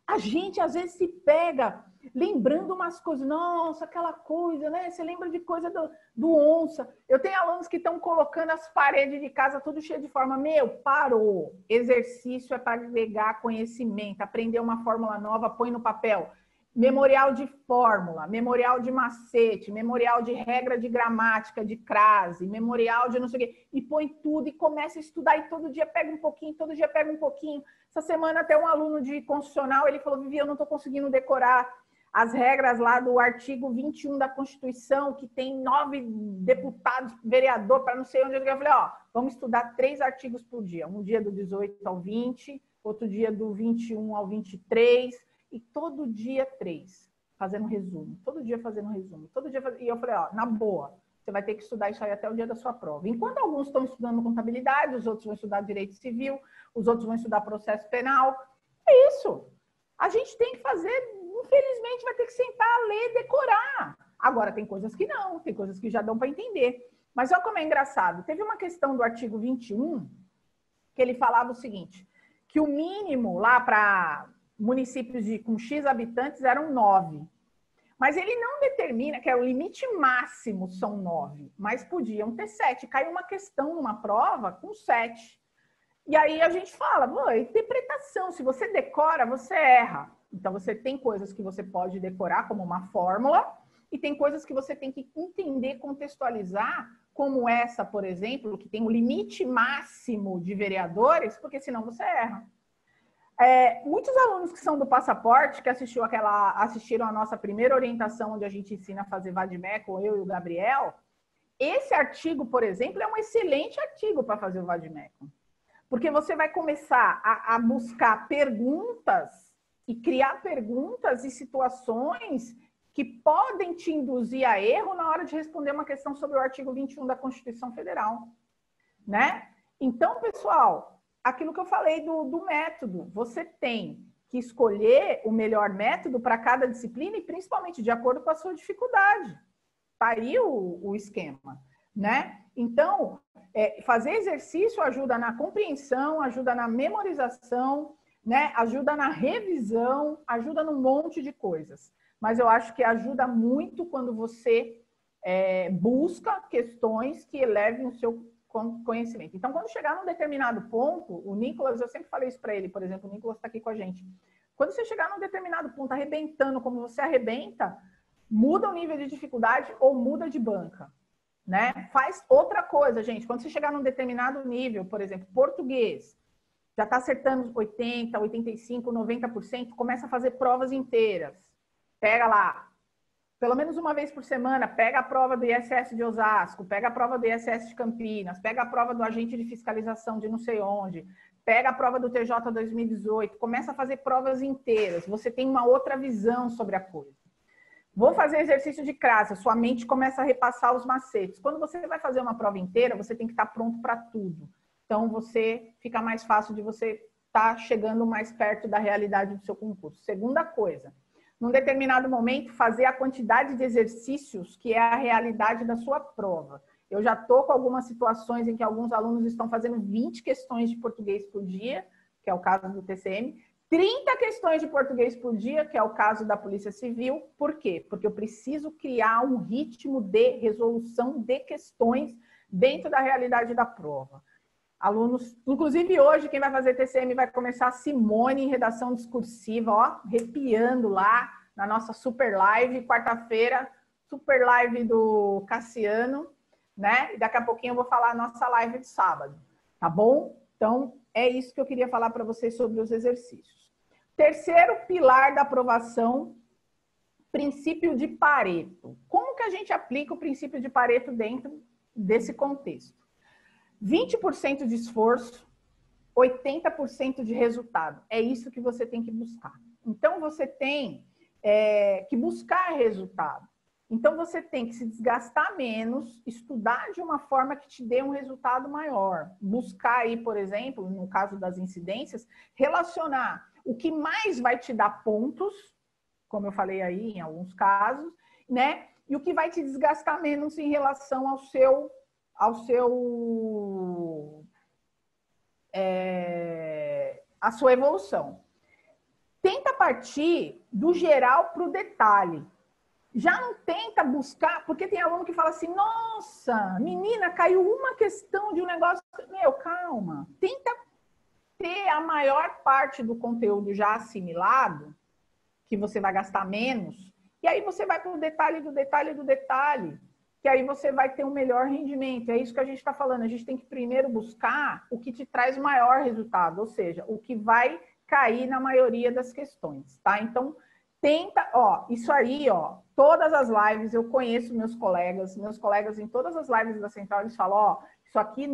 A gente, às vezes, se pega lembrando umas coisas. Nossa, aquela coisa, né? Você lembra de coisa do onça. Eu tenho alunos que estão colocando as paredes de casa tudo cheio de forma. Parou. Exercício é para agregar conhecimento. Aprender uma fórmula nova, põe no papel. Memorial de fórmula, memorial de macete, memorial de regra de gramática, de crase, memorial de não sei o quê. E põe tudo e começa a estudar e todo dia pega um pouquinho, todo dia pega um pouquinho. Essa semana até um aluno de constitucional, ele falou, Vivi, eu não estou conseguindo decorar as regras lá do artigo 21 da Constituição, que tem 9 deputados, vereador, para não sei onde. Eu falei, vamos estudar 3 artigos por dia. Um dia do 18 ao 20, outro dia do 21 ao 23, e todo dia 3, fazendo resumo. Todo dia fazendo resumo. Todo dia fazendo... E eu falei, na boa, você vai ter que estudar isso aí até o dia da sua prova. Enquanto alguns estão estudando contabilidade, os outros vão estudar direito civil, os outros vão estudar processo penal. É isso. A gente tem que fazer, infelizmente, vai ter que sentar, ler, decorar. Agora, tem coisas que não, tem coisas que já dão para entender. Mas olha como é engraçado. Teve uma questão do artigo 21 que ele falava o seguinte, que o mínimo lá para municípios com X habitantes eram 9. Mas ele não determina que o limite máximo são 9, mas podiam ter 7. Caiu uma questão numa prova com 7. E aí a gente fala, interpretação, se você decora, você erra. Então você tem coisas que você pode decorar como uma fórmula e tem coisas que você tem que entender, contextualizar, como essa, por exemplo, que tem o limite máximo de vereadores, porque senão você erra. Muitos alunos que são do passaporte, que assistiram a nossa primeira orientação, onde a gente ensina a fazer VADMECUM, eu e o Gabriel, esse artigo, por exemplo, é um excelente artigo para fazer o VADMECUM. Porque você vai começar a buscar perguntas e criar perguntas e situações que podem te induzir a erro na hora de responder uma questão sobre o artigo 21 da Constituição Federal, né? Então, pessoal, aquilo que eu falei do método, você tem que escolher o melhor método para cada disciplina e principalmente de acordo com a sua dificuldade. Tá aí o esquema, né? Então, fazer exercício ajuda na compreensão, ajuda na memorização, né? Ajuda na revisão, ajuda num monte de coisas. Mas eu acho que ajuda muito quando você busca questões que elevem o seu conhecimento. Então, quando chegar num determinado ponto, o Nicolas, eu sempre falei isso para ele, por exemplo, o Nicolas está aqui com a gente. Quando você chegar num determinado ponto, arrebentando como você arrebenta, muda o nível de dificuldade ou muda de banca, né? Faz outra coisa, gente. Quando você chegar num determinado nível, por exemplo, português, já está acertando 80%, 85%, 90%, começa a fazer provas inteiras. Pega lá, pelo menos uma vez por semana, pega a prova do ISS de Osasco, pega a prova do ISS de Campinas, pega a prova do agente de fiscalização de não sei onde, pega a prova do TJ 2018, começa a fazer provas inteiras. Você tem uma outra visão sobre a coisa. Vou fazer exercício de classe, sua mente começa a repassar os macetes. Quando você vai fazer uma prova inteira, você tem que estar pronto para tudo. Então, fica mais fácil de você estar chegando mais perto da realidade do seu concurso. Segunda coisa, num determinado momento, fazer a quantidade de exercícios que é a realidade da sua prova. Eu já estou com algumas situações em que alguns alunos estão fazendo 20 questões de português por dia, que é o caso do TCM, 30 questões de português por dia, que é o caso da Polícia Civil. Por quê? Porque eu preciso criar um ritmo de resolução de questões dentro da realidade da prova. Alunos, inclusive hoje, quem vai fazer TCM vai começar a Simone em redação discursiva, ó, arrepiando lá na nossa super live, quarta-feira, super live do Cassiano, né? E daqui a pouquinho eu vou falar a nossa live de sábado, tá bom? Então, é isso que eu queria falar para vocês sobre os exercícios. Terceiro pilar da aprovação, princípio de Pareto. Como que a gente aplica o princípio de Pareto dentro desse contexto? 20% de esforço, 80% de resultado. É isso que você tem que buscar. Então, você tem que buscar resultado. Então, você tem que se desgastar menos, estudar de uma forma que te dê um resultado maior. Buscar aí, por exemplo, no caso das incidências, relacionar o que mais vai te dar pontos, como eu falei aí em alguns casos, né? E o que vai te desgastar menos em relação a sua evolução. Tenta partir do geral para o detalhe. Já não tenta buscar, porque tem aluno que fala assim, nossa, menina, caiu uma questão de um negócio. Meu, calma. Tenta ter a maior parte do conteúdo já assimilado, que você vai gastar menos, e aí você vai para o detalhe do detalhe do detalhe, que aí você vai ter um melhor rendimento. É isso que a gente está falando. A gente tem que primeiro buscar o que te traz o maior resultado, ou seja, o que vai cair na maioria das questões, tá? Então, tenta, ó, isso aí, ó, todas as lives, eu conheço meus colegas em todas as lives da Central, eles falam, ó, isso aqui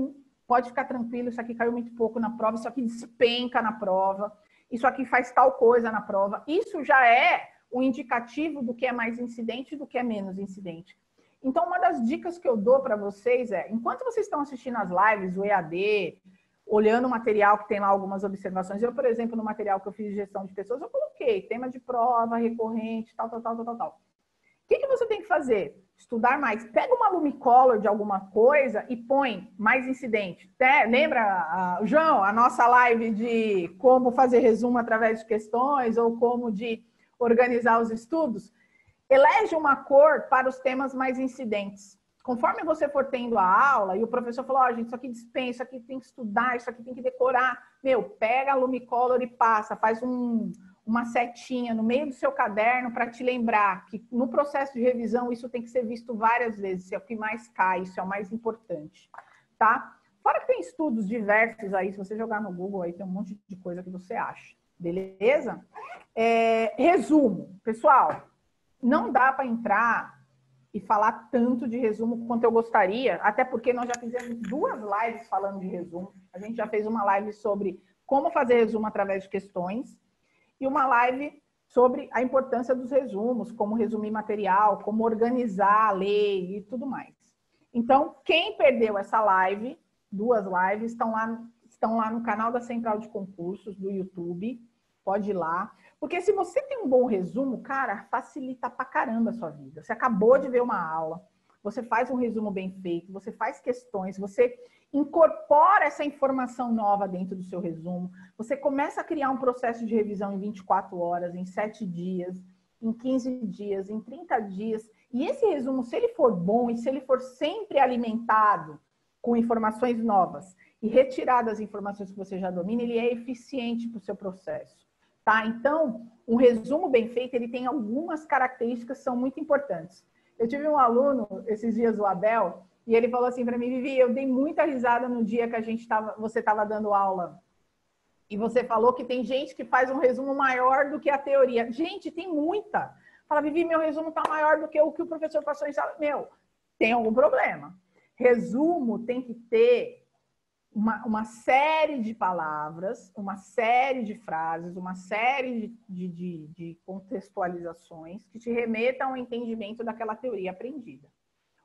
pode ficar tranquilo, isso aqui caiu muito pouco na prova, isso aqui despenca na prova, isso aqui faz tal coisa na prova. Isso já é um indicativo do que é mais incidente e do que é menos incidente. Então, uma das dicas que eu dou para vocês é, enquanto vocês estão assistindo as lives, o EAD, olhando o material que tem lá algumas observações, eu, por exemplo, no material que eu fiz de gestão de pessoas, eu coloquei tema de prova recorrente, tal. que você tem que fazer? Estudar mais. Pega uma Lumicolor de alguma coisa e põe mais incidente. Lembra, João, a nossa live de como fazer resumo através de questões ou como de organizar os estudos? Elege uma cor para os temas mais incidentes. Conforme você for tendo a aula e o professor falou, gente, isso aqui dispensa, isso aqui tem que estudar, isso aqui tem que decorar. Pega a Lumicolor e passa, faz uma setinha no meio do seu caderno para te lembrar que no processo de revisão isso tem que ser visto várias vezes, isso é o que mais cai, isso é o mais importante, tá? Fora que tem estudos diversos aí, se você jogar no Google aí tem um monte de coisa que você acha, beleza? Resumo, pessoal, não dá para entrar e falar tanto de resumo quanto eu gostaria, até porque nós já fizemos 2 lives falando de resumo. A gente já fez uma live sobre como fazer resumo através de questões e uma live sobre a importância dos resumos, como resumir material, como organizar, ler e tudo mais. Então, quem perdeu essa live, 2 lives, estão lá no canal da Central de Concursos do YouTube, pode ir lá. Porque se você tem um bom resumo, cara, facilita pra caramba a sua vida. Você acabou de ver uma aula, você faz um resumo bem feito, você faz questões, você incorpora essa informação nova dentro do seu resumo, você começa a criar um processo de revisão em 24 horas, em 7 dias, em 15 dias, em 30 dias. E esse resumo, se ele for bom e se ele for sempre alimentado com informações novas e retirado as informações que você já domina, ele é eficiente para o seu processo. Tá? Então, um resumo bem feito, ele tem algumas características que são muito importantes. Eu tive um aluno, esses dias, o Abel, e ele falou assim para mim, Vivi, eu dei muita risada no dia que você estava dando aula. E você falou que tem gente que faz um resumo maior do que a teoria. Gente, tem muita. Fala, Vivi, meu resumo está maior do que o que o professor passou em sala. Tem algum problema. Resumo tem que ter uma série de palavras, uma série de frases, uma série de contextualizações que te remetam ao entendimento daquela teoria aprendida.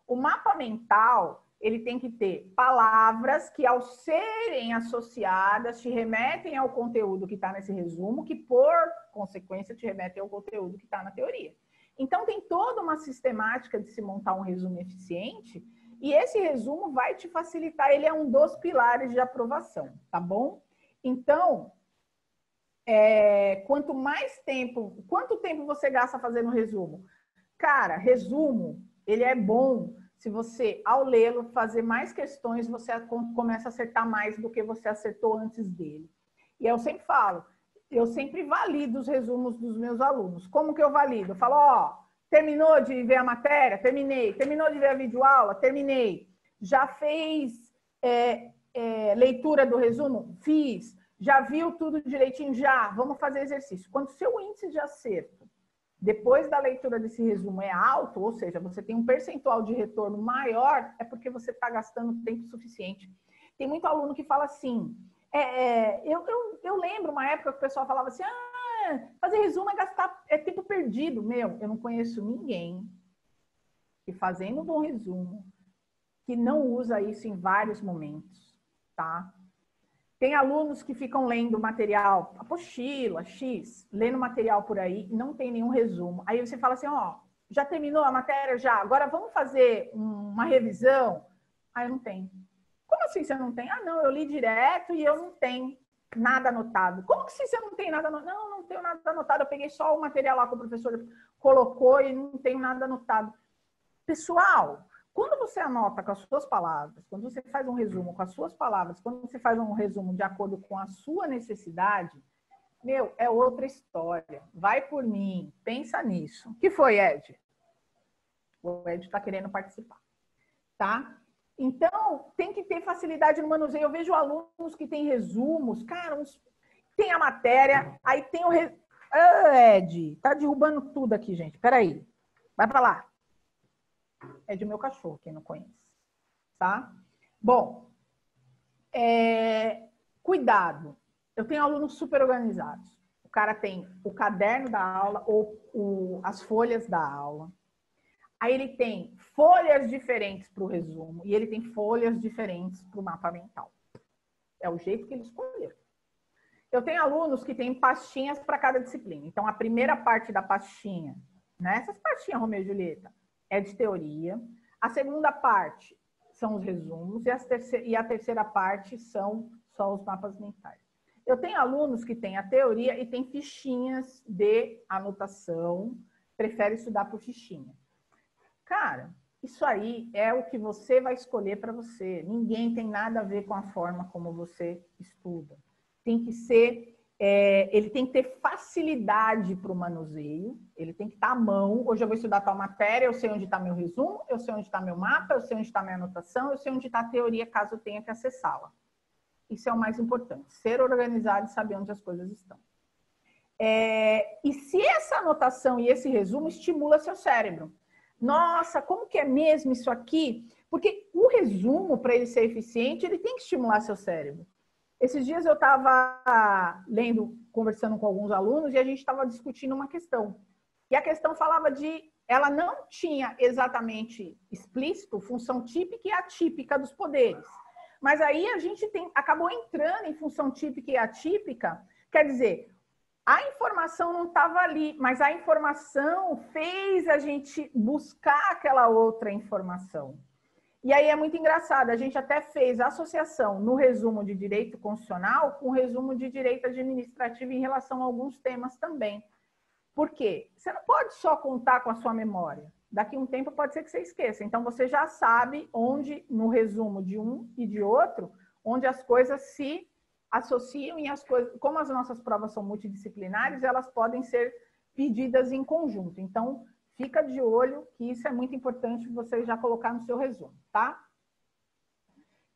O mapa mental, ele tem que ter palavras que, ao serem associadas, te remetem ao conteúdo que está nesse resumo, que, por consequência, te remetem ao conteúdo que está na teoria. Então, tem toda uma sistemática de se montar um resumo eficiente. E esse resumo vai te facilitar, ele é um dos pilares de aprovação, tá bom? Então, quanto tempo você gasta fazendo resumo? Cara, resumo, ele é bom se você, ao lê-lo, fazer mais questões, você começa a acertar mais do que você acertou antes dele. E eu sempre falo, eu sempre valido os resumos dos meus alunos. Como que eu valido? Eu falo, terminou de ver a matéria? Terminei. Terminou de ver a videoaula? Terminei. Já fez leitura do resumo? Fiz. Já viu tudo direitinho? Já. Vamos fazer exercício. Quando o seu índice de acerto, depois da leitura desse resumo, é alto, ou seja, você tem um percentual de retorno maior, é porque você está gastando tempo suficiente. Tem muito aluno que fala assim, eu lembro uma época que o pessoal falava assim, fazer resumo é tempo perdido. Eu não conheço ninguém que fazendo um bom resumo, que não usa isso em vários momentos, tá? Tem alunos que ficam lendo material, apostila, X, lendo material por aí, não tem nenhum resumo. Aí você fala assim, já terminou a matéria? Já. Agora vamos fazer uma revisão? Eu não tenho. Como assim você não tem? Não, eu li direto e eu não tenho nada anotado. Como que você não tem nada anotado? Não tenho nada anotado. Eu peguei só o material lá que o professor colocou e não tenho nada anotado. Pessoal, quando você anota com as suas palavras, quando você faz um resumo com as suas palavras, quando você faz um resumo de acordo com a sua necessidade, é outra história. Vai por mim, pensa nisso. O que foi, Ed? O Ed está querendo participar, tá? Então, tem que ter facilidade no manuseio. Eu vejo alunos que têm resumos, cara, tem a matéria, aí tem o... Ed, tá derrubando tudo aqui, gente. Peraí, vai para lá. É de meu cachorro, quem não conhece, tá? Bom, cuidado. Eu tenho alunos super organizados. O cara tem o caderno da aula ou as folhas da aula. Aí ele tem folhas diferentes para o resumo e ele tem folhas diferentes para o mapa mental. É o jeito que ele escolheu. Eu tenho alunos que têm pastinhas para cada disciplina. Então, a primeira parte da pastinha né? Essas partinhas, Romeu e Julieta, é de teoria. A segunda parte são os resumos e a terceira parte são só os mapas mentais. Eu tenho alunos que têm a teoria e têm fichinhas de anotação, prefere estudar por fichinha. Cara, isso aí é o que você vai escolher para você. Ninguém tem nada a ver com a forma como você estuda. Tem que ser, ele tem que ter facilidade para o manuseio, ele tem que estar à mão. Hoje eu vou estudar tal matéria, eu sei onde está meu resumo, eu sei onde está meu mapa, eu sei onde está minha anotação, eu sei onde está a teoria, caso eu tenha que acessá-la. Isso é o mais importante, ser organizado e saber onde as coisas estão. E se essa anotação e esse resumo estimula seu cérebro? Nossa, como que é mesmo isso aqui? Porque o resumo, para ele ser eficiente, ele tem que estimular seu cérebro. Esses dias eu estava lendo, conversando com alguns alunos, e a gente estava discutindo uma questão. E a questão falava ela não tinha exatamente explícito função típica e atípica dos poderes. Mas aí a gente acabou entrando em função típica e atípica, quer dizer, a informação não estava ali, mas a informação fez a gente buscar aquela outra informação. E aí é muito engraçado, a gente até fez associação no resumo de direito constitucional com o resumo de direito administrativo em relação a alguns temas também. Por quê? Você não pode só contar com a sua memória. Daqui a um tempo pode ser que você esqueça. Então você já sabe onde, no resumo de um e de outro, onde as coisas se associam e as coisas, como as nossas provas são multidisciplinares, elas podem ser pedidas em conjunto. Então, fica de olho que isso é muito importante você já colocar no seu resumo, tá?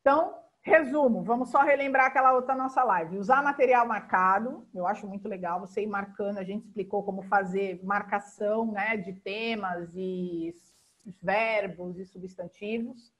Então, resumo, vamos só relembrar aquela outra nossa live. Usar material marcado, eu acho muito legal você ir marcando, a gente explicou como fazer marcação, né, de temas e verbos e substantivos.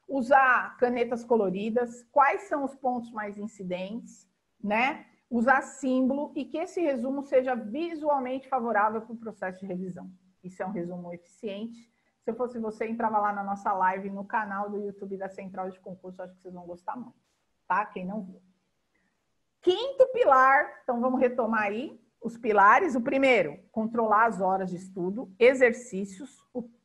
Usar canetas coloridas, quais são os pontos mais incidentes, né? Usar símbolo e que esse resumo seja visualmente favorável para o processo de revisão. Isso é um resumo eficiente. Se eu fosse você, entrava lá na nossa live no canal do YouTube da Central de Concurso, acho que vocês vão gostar muito, tá? Quem não viu. Quinto pilar, então vamos retomar aí os pilares. O primeiro, controlar as horas de estudo, exercícios,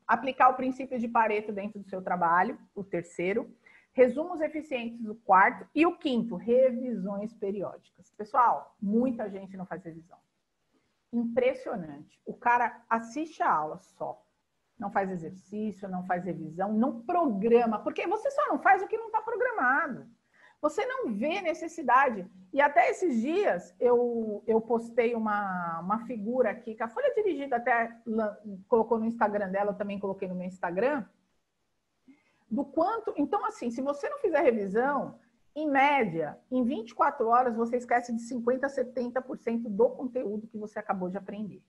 aplicar o princípio de Pareto dentro do seu trabalho, o terceiro, resumos eficientes, o quarto, e o quinto, revisões periódicas. Pessoal, muita gente não faz revisão. Impressionante. O cara assiste a aula só, não faz exercício, não faz revisão, não programa, porque você só não faz o que não está programado. Você não vê necessidade. E até esses dias eu postei uma figura aqui, que a Folha Dirigida até colocou no Instagram dela, eu também coloquei no meu Instagram, do quanto... Então, assim, se você não fizer revisão, em média, em 24 horas, você esquece de 50% a 70% do conteúdo que você acabou de aprender.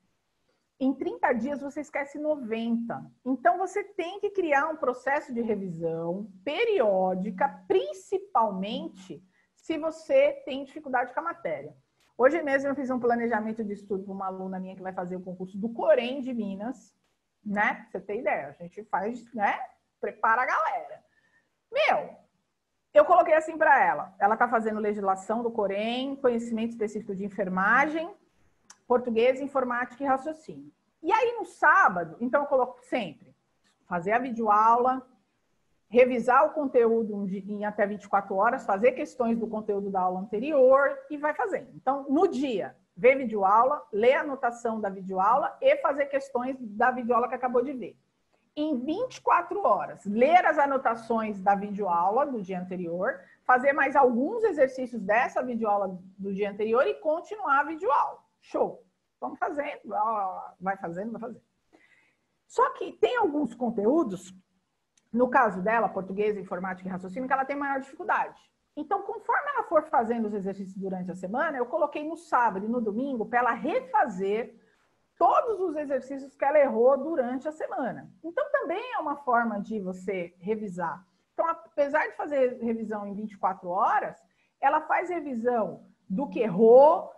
Em 30 dias, você esquece 90%. Então, você tem que criar um processo de revisão periódica, principalmente se você tem dificuldade com a matéria. Hoje mesmo, eu fiz um planejamento de estudo para uma aluna minha que vai fazer o concurso do Corém de Minas, né? Pra você ter ideia, a gente faz, né? Prepara a galera. Eu coloquei assim para ela. Ela está fazendo legislação do Corém, conhecimento específico de enfermagem, português, informática e raciocínio. E aí, no sábado, então eu coloco sempre fazer a videoaula, revisar o conteúdo em até 24 horas, fazer questões do conteúdo da aula anterior e vai fazendo. Então, no dia, ver videoaula, ler a anotação da videoaula e fazer questões da videoaula que acabou de ver. Em 24 horas, ler as anotações da videoaula do dia anterior, fazer mais alguns exercícios dessa videoaula do dia anterior e continuar a videoaula. Show! Vamos fazendo, vai fazendo, vai fazendo. Só que tem alguns conteúdos, no caso dela, português, informática e raciocínio, que ela tem maior dificuldade. Então, conforme ela for fazendo os exercícios durante a semana, eu coloquei no sábado e no domingo para ela refazer todos os exercícios que ela errou durante a semana. Então, também é uma forma de você revisar. Então, apesar de fazer revisão em 24 horas, ela faz revisão do que errou.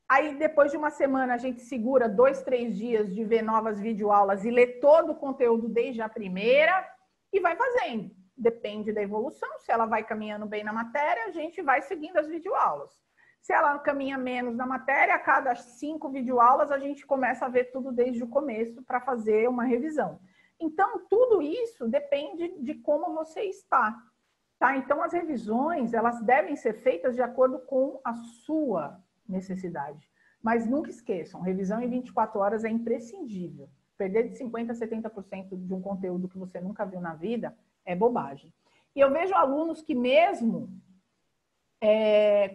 Aí, depois de uma semana, a gente segura 2, 3 dias de ver novas videoaulas e ler todo o conteúdo desde a primeira e vai fazendo. Depende da evolução. Se ela vai caminhando bem na matéria, a gente vai seguindo as videoaulas. Se ela caminha menos na matéria, a cada 5 videoaulas a gente começa a ver tudo desde o começo para fazer uma revisão. Então, tudo isso depende de como você está. Tá? Então, as revisões, elas devem ser feitas de acordo com a sua necessidade. Mas nunca esqueçam, revisão em 24 horas é imprescindível. Perder de 50% a 70% de um conteúdo que você nunca viu na vida é bobagem. E eu vejo alunos que mesmo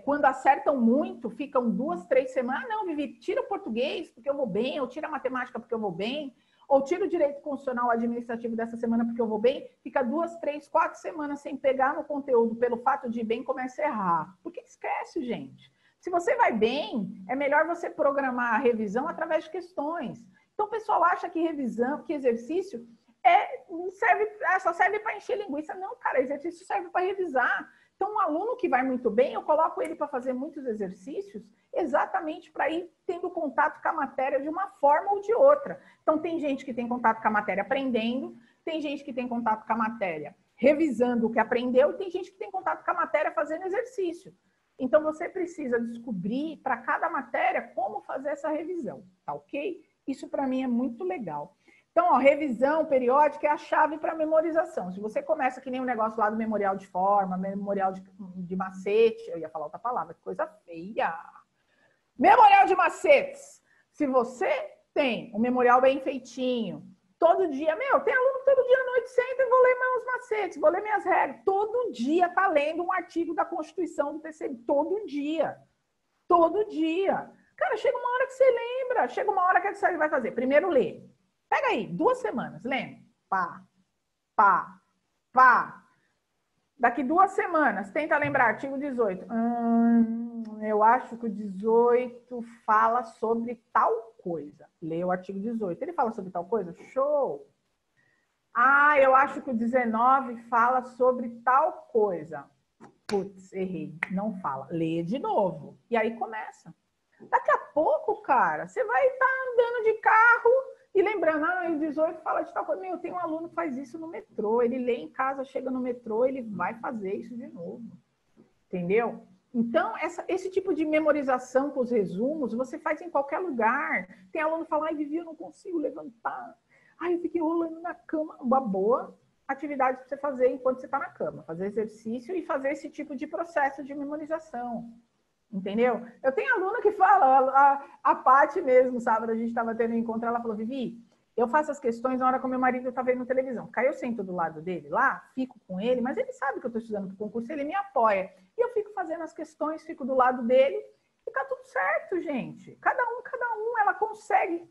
quando acertam muito, ficam 2, 3 semanas. Não, Vivi, tira o português porque eu vou bem, ou tira a matemática porque eu vou bem, ou tira o direito constitucional administrativo dessa semana porque eu vou bem. Fica 2, 3, 4 semanas sem pegar no conteúdo pelo fato de ir bem, começa a errar. Por que esquece, gente? Se você vai bem, é melhor você programar a revisão através de questões. Então, o pessoal acha que revisão, que exercício só serve para encher linguiça. Não, cara, exercício serve para revisar. Então, um aluno que vai muito bem, eu coloco ele para fazer muitos exercícios exatamente para ir tendo contato com a matéria de uma forma ou de outra. Então, tem gente que tem contato com a matéria aprendendo, tem gente que tem contato com a matéria revisando o que aprendeu, e tem gente que tem contato com a matéria fazendo exercício. Então, você precisa descobrir para cada matéria como fazer essa revisão, tá ok? Isso para mim é muito legal. Então, ó, revisão periódica é a chave para memorização. Se você começa que nem um negócio lá do memorial de forma, memorial de macete, eu ia falar outra palavra, que coisa feia. Memorial de macetes. Se você tem um memorial bem feitinho, todo dia, tem aluno que todo dia à noite senta e vou ler meus macetes, vou ler minhas regras. Todo dia tá lendo um artigo da Constituição do TCM, todo dia. Todo dia. Cara, chega uma hora que você lembra, chega uma hora que você vai fazer. Primeiro lê. Pega aí, 2 semanas, lembra? Pá, pá, pá. Daqui 2 semanas, tenta lembrar, artigo 18. Eu acho que o 18 fala sobre tal coisa. Lê o artigo 18. Ele fala sobre tal coisa? Show! Ah, eu acho que o 19 fala sobre tal coisa. Putz, errei. Não fala. Lê de novo. E aí começa. Daqui a pouco, cara, você vai estar andando de carro e lembrando, o 18 fala de tal coisa. Tem um aluno que faz isso no metrô. Ele lê em casa, chega no metrô, ele vai fazer isso de novo. Entendeu? Então, esse tipo de memorização com os resumos, você faz em qualquer lugar. Tem aluno que fala, Vivi, eu não consigo levantar. Eu fiquei rolando na cama. Uma boa atividade para você fazer enquanto você está na cama. Fazer exercício e fazer esse tipo de processo de memorização. Entendeu? Eu tenho aluna que fala, a Paty mesmo, sábado a gente estava tendo um encontro, ela falou, Vivi, eu faço as questões na hora que o meu marido está vendo televisão. Aí eu sento do lado dele lá, fico com ele, mas ele sabe que eu estou estudando para o concurso, ele me apoia. E eu fico fazendo as questões, fico do lado dele, e tá tudo certo, gente. Cada um, ela consegue,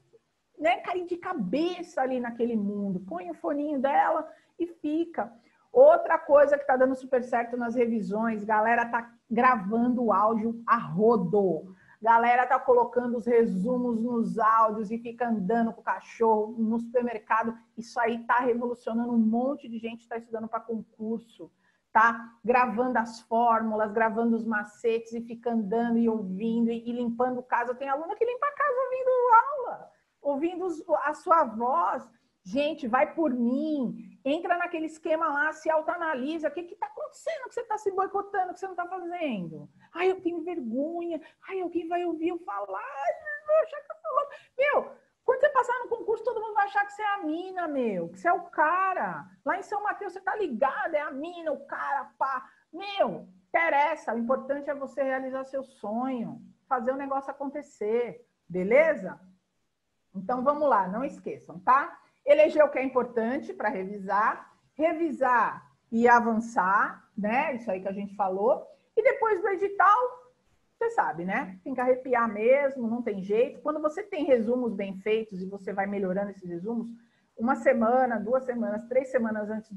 né, cair de cabeça ali naquele mundo. Põe o foninho dela e fica. Outra coisa que tá dando super certo nas revisões, galera tá gravando o áudio a rodo. Galera tá colocando os resumos nos áudios e fica andando com o cachorro no supermercado. Isso aí tá revolucionando, um monte de gente está estudando para concurso, tá? Gravando as fórmulas, gravando os macetes e fica andando e ouvindo e limpando casa. Tem aluna que limpa a casa ouvindo aula, ouvindo a sua voz. Gente, vai por mim. Entra naquele esquema lá, se autoanalisa. O que está acontecendo que você está se boicotando, que você não está fazendo? Eu tenho vergonha. Alguém vai ouvir eu falar. Vai achar que eu tô falando. Quando você passar no concurso, todo mundo vai achar que você é a mina, que você é o cara. Lá em São Mateus, você tá ligado, é a mina, o cara, pá. Interessa. O importante é você realizar seu sonho. Fazer o negócio acontecer. Beleza? Então, vamos lá. Não esqueçam, tá? Eleger o que é importante para revisar e avançar, né? Isso aí que a gente falou. E depois do edital, você sabe, né? Tem que arrepiar mesmo, não tem jeito. Quando você tem resumos bem feitos e você vai melhorando esses resumos, 1 semana, 2 semanas, 3 semanas antes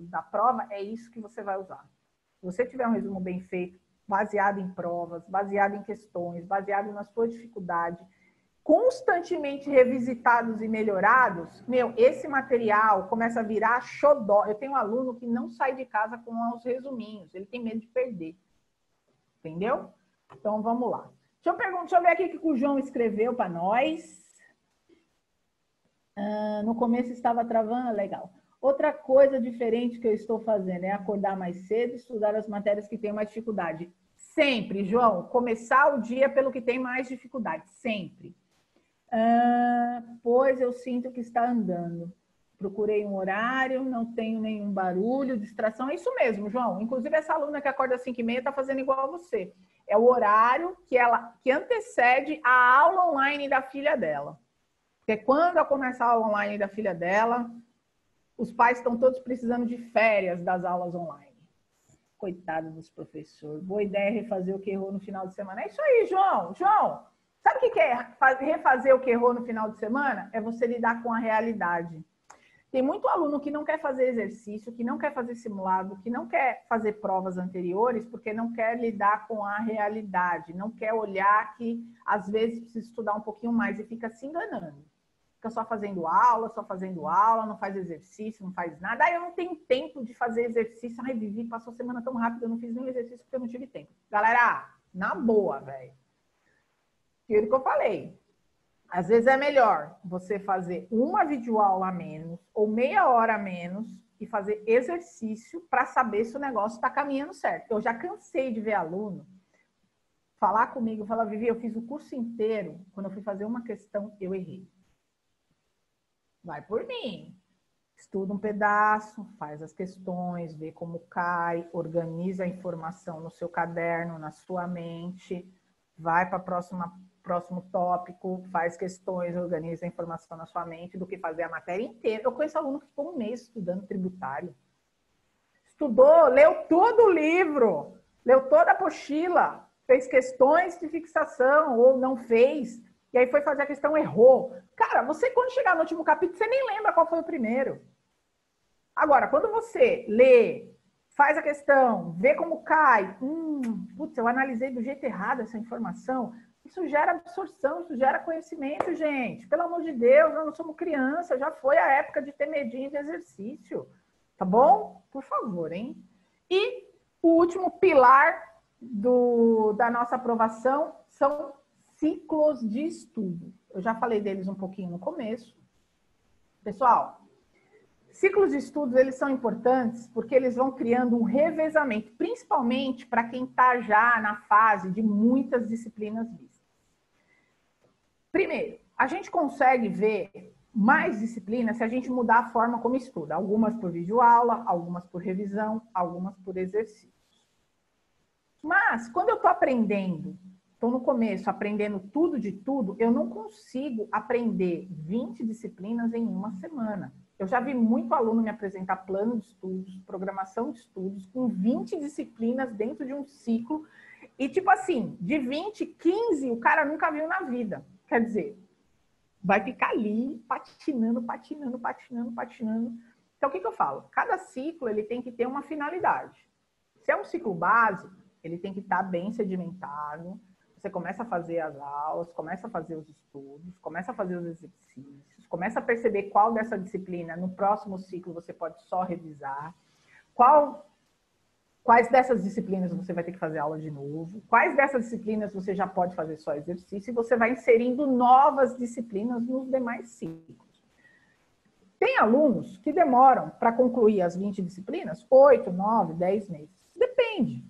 da prova, é isso que você vai usar. Se você tiver um resumo bem feito, baseado em provas, baseado em questões, baseado na sua dificuldade, constantemente revisitados e melhorados, esse material começa a virar xodó. Eu tenho um aluno que não sai de casa com os resuminhos, ele tem medo de perder. Entendeu? Então, vamos lá. Deixa eu ver aqui o que o João escreveu para nós. No começo estava travando, legal. Outra coisa diferente que eu estou fazendo é acordar mais cedo e estudar as matérias que têm mais dificuldade. Sempre, João, começar o dia pelo que tem mais dificuldade, sempre. Pois eu sinto que está andando. Procurei um horário, não tenho nenhum barulho, distração. É isso mesmo, João. Inclusive, essa aluna que acorda às 5h30 está fazendo igual a você. É o horário que antecede a aula online da filha dela. Porque quando começa a aula online da filha dela, os pais estão todos precisando de férias das aulas online. Coitado dos professores. Boa ideia refazer o que errou no final de semana. É isso aí, João. João, sabe o que é refazer o que errou no final de semana? É você lidar com a realidade. Tem muito aluno que não quer fazer exercício, que não quer fazer simulado, que não quer fazer provas anteriores, porque não quer lidar com a realidade, não quer olhar que às vezes precisa estudar um pouquinho mais e fica se enganando. Fica só fazendo aula, não faz exercício, não faz nada. Aí eu não tenho tempo de fazer exercício. Ai, Vivi, passou a semana tão rápido, eu não fiz nenhum exercício porque eu não tive tempo. Galera, na boa, velho. Aquilo que eu falei. Às vezes é melhor você fazer uma videoaula a menos ou meia hora a menos e fazer exercício para saber se o negócio está caminhando certo. Eu já cansei de ver aluno falar comigo, falar, Vivi, eu fiz o curso inteiro, quando eu fui fazer uma questão, eu errei. Vai por mim. Estuda um pedaço, faz as questões, vê como cai, organiza a informação no seu caderno, na sua mente, vai para próximo tópico, faz questões, organiza a informação na sua mente, do que fazer a matéria inteira. Eu conheço aluno que ficou um mês estudando tributário. Estudou, leu todo o livro, leu toda a apostila, fez questões de fixação ou não fez, e aí foi fazer a questão, errou. Cara, você quando chegar no último capítulo, você nem lembra qual foi o primeiro. Agora, quando você lê, faz a questão, vê como cai, putz, eu analisei do jeito errado essa informação, isso gera absorção, isso gera conhecimento, gente. Pelo amor de Deus, nós não somos criança, já foi a época de ter medinho de exercício. Tá bom? Por favor, hein? E o último pilar da nossa aprovação são ciclos de estudo. Eu já falei deles um pouquinho no começo. Pessoal, ciclos de estudos, eles são importantes porque eles vão criando um revezamento, principalmente para quem está já na fase de muitas disciplinas vistas. Primeiro, a gente consegue ver mais disciplinas se a gente mudar a forma como estuda. Algumas por videoaula, algumas por revisão, algumas por exercícios. Mas, quando eu estou aprendendo, estou no começo aprendendo tudo de tudo, eu não consigo aprender 20 disciplinas em uma semana. Eu já vi muito aluno me apresentar plano de estudos, programação de estudos, com 20 disciplinas dentro de um ciclo. E tipo assim, de 20, 15 o cara nunca viu na vida. Quer dizer, vai ficar ali patinando. Então, o que eu falo? Cada ciclo ele tem que ter uma finalidade. Se é um ciclo básico, ele tem que estar bem sedimentado. Você começa a fazer as aulas, começa a fazer os estudos, começa a fazer os exercícios, começa a perceber qual dessa disciplina no próximo ciclo você pode só revisar, quais dessas disciplinas você vai ter que fazer aula de novo, quais dessas disciplinas você já pode fazer só exercício, e você vai inserindo novas disciplinas nos demais ciclos. Tem alunos que demoram para concluir as 20 disciplinas 8, 9, 10 meses. Depende.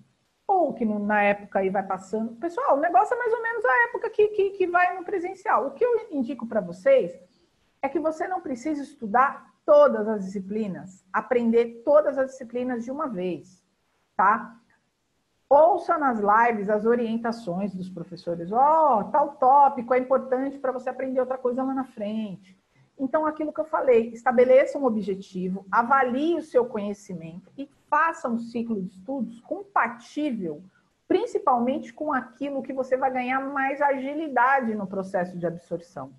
Ou que na época aí vai passando. Pessoal, o negócio é mais ou menos a época que vai no presencial. O que eu indico para vocês é que você não precisa estudar todas as disciplinas, aprender todas as disciplinas de uma vez, tá? Ouça nas lives as orientações dos professores. Tal tópico é importante para você aprender outra coisa lá na frente. Então, aquilo que eu falei, estabeleça um objetivo, avalie o seu conhecimento e faça um ciclo de estudos compatível, principalmente com aquilo que você vai ganhar mais agilidade no processo de absorção.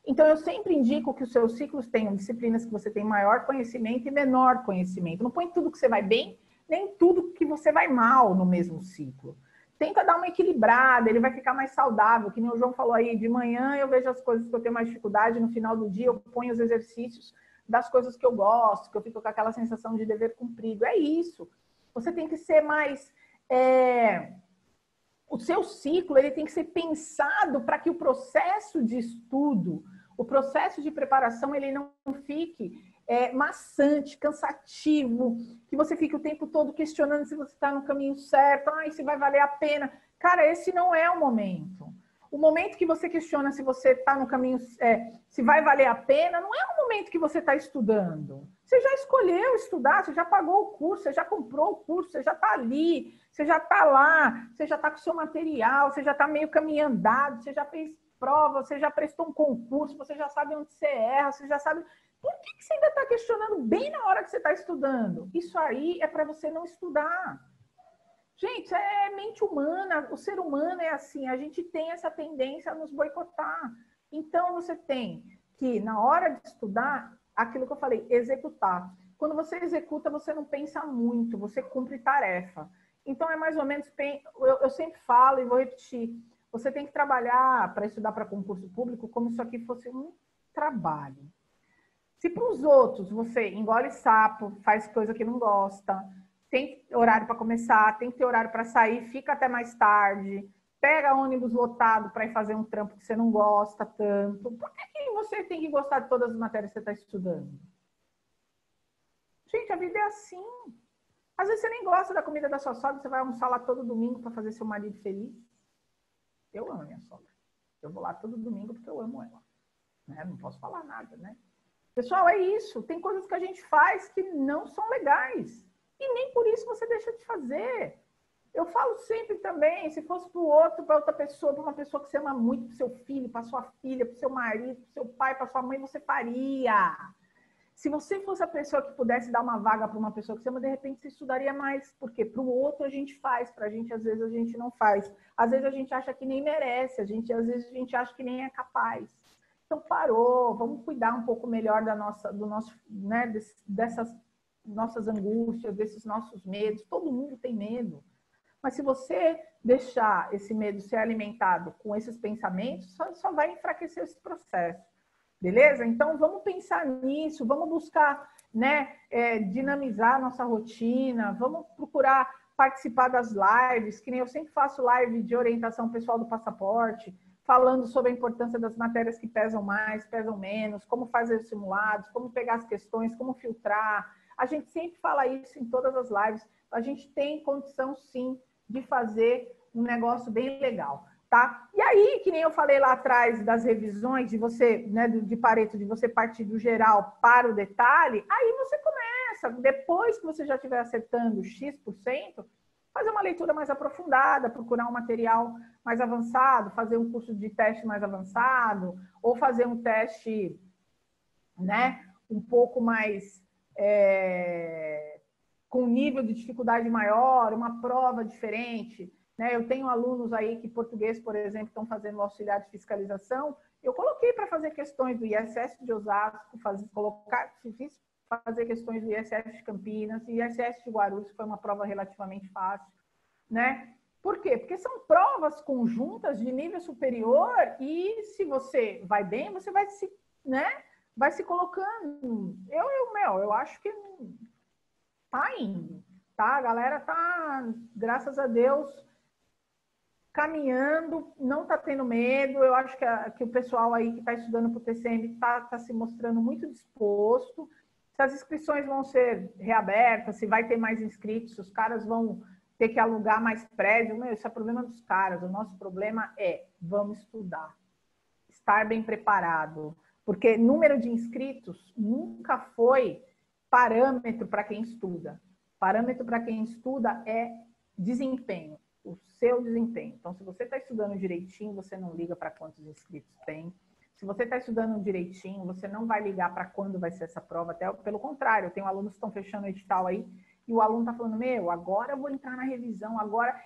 Então, eu sempre indico que os seus ciclos tenham disciplinas que você tem maior conhecimento e menor conhecimento. Não põe tudo que você vai bem, nem tudo que você vai mal no mesmo ciclo. Tenta dar uma equilibrada, ele vai ficar mais saudável, que nem o João falou aí, de manhã eu vejo as coisas que eu tenho mais dificuldade, no final do dia eu ponho os exercícios das coisas que eu gosto, que eu fico com aquela sensação de dever cumprido. É isso. Você tem que ser mais... O seu ciclo ele tem que ser pensado para que o processo de estudo, o processo de preparação, ele não fique maçante, cansativo, que você fica o tempo todo questionando se você está no caminho certo, se vai valer a pena. Cara, esse não é o momento. O momento que você questiona se você está no caminho, se vai valer a pena, não é o momento que você está estudando. Você já escolheu estudar, você já pagou o curso, você já comprou o curso, você já está ali, você já está lá, você já está com o seu material, você já está meio caminho andado, você já fez prova, você já prestou um concurso, você já sabe onde você erra, você já sabe... Por que você ainda está questionando bem na hora que você está estudando? Isso aí é para você não estudar. Gente, é mente humana, o ser humano é assim, a gente tem essa tendência a nos boicotar. Então, você tem que, na hora de estudar, aquilo que eu falei, executar. Quando você executa, você não pensa muito, você cumpre tarefa. Então, é mais ou menos, eu sempre falo e vou repetir, você tem que trabalhar para estudar para concurso público como se isso aqui fosse um trabalho. Se para os outros você engole sapo, faz coisa que não gosta, tem horário para começar, tem que ter horário para sair, fica até mais tarde, pega ônibus lotado para ir fazer um trampo que você não gosta tanto. Por que você tem que gostar de todas as matérias que você está estudando? Gente, a vida é assim. Às vezes você nem gosta da comida da sua sogra, você vai almoçar lá todo domingo para fazer seu marido feliz. Eu amo minha sogra. Eu vou lá todo domingo porque eu amo ela. Né? Não posso falar nada, né? Pessoal, é isso. Tem coisas que a gente faz que não são legais. E nem por isso você deixa de fazer. Eu falo sempre também, se fosse para o outro, para outra pessoa, para uma pessoa que você ama muito, para o seu filho, para sua filha, para o seu marido, para o seu pai, para sua mãe, você faria. Se você fosse a pessoa que pudesse dar uma vaga para uma pessoa que você ama, de repente você estudaria mais. Por quê? Para o outro a gente faz, para a gente às vezes a gente não faz. Às vezes a gente acha que nem merece, às vezes a gente acha que nem é capaz. Então parou, vamos cuidar um pouco melhor do nosso, né, dessas nossas angústias, desses nossos medos. Todo mundo tem medo. Mas se você deixar esse medo ser alimentado com esses pensamentos, só vai enfraquecer esse processo. Beleza? Então, vamos pensar nisso, vamos buscar, né, dinamizar a nossa rotina, vamos procurar participar das lives, que nem eu sempre faço live de orientação pessoal do passaporte, falando sobre a importância das matérias que pesam mais, pesam menos, como fazer os simulados, como pegar as questões, como filtrar. A gente sempre fala isso em todas as lives. A gente tem condição, sim, de fazer um negócio bem legal. Tá? E aí, que nem eu falei lá atrás das revisões, de você, né, de Pareto, de você partir do geral para o detalhe, aí você começa, depois que você já estiver acertando X%, fazer uma leitura mais aprofundada, procurar um material mais avançado, fazer um curso de teste mais avançado, ou fazer um teste, né, um pouco mais com nível de dificuldade maior, uma prova diferente. Né? Eu tenho alunos aí que português, por exemplo, estão fazendo auxiliar de fiscalização. Eu coloquei para fazer questões do ISS de Osasco, fiz fazer questões do ISS de Campinas, ISS de Guarulhos, que foi uma prova relativamente fácil. Né? Por quê? Porque são provas conjuntas de nível superior e se você vai bem, você vai se, né, vai se colocando. Eu acho que tá indo, tá? A galera tá, graças a Deus, caminhando, não tá tendo medo. Eu acho que o pessoal aí que está estudando para o TCM tá se mostrando muito disposto. Se as inscrições vão ser reabertas, se vai ter mais inscritos, se os caras vão ter que alugar mais prédio, isso é problema dos caras. O nosso problema é, vamos estudar, estar bem preparado, porque número de inscritos nunca foi parâmetro para quem estuda. Parâmetro para quem estuda é desempenho, o seu desempenho. Então, se você está estudando direitinho, você não liga para quantos inscritos tem. Se você está estudando direitinho, você não vai ligar para quando vai ser essa prova. Até pelo contrário, eu tenho alunos que estão fechando o edital aí e o aluno está falando, agora eu vou entrar na revisão, agora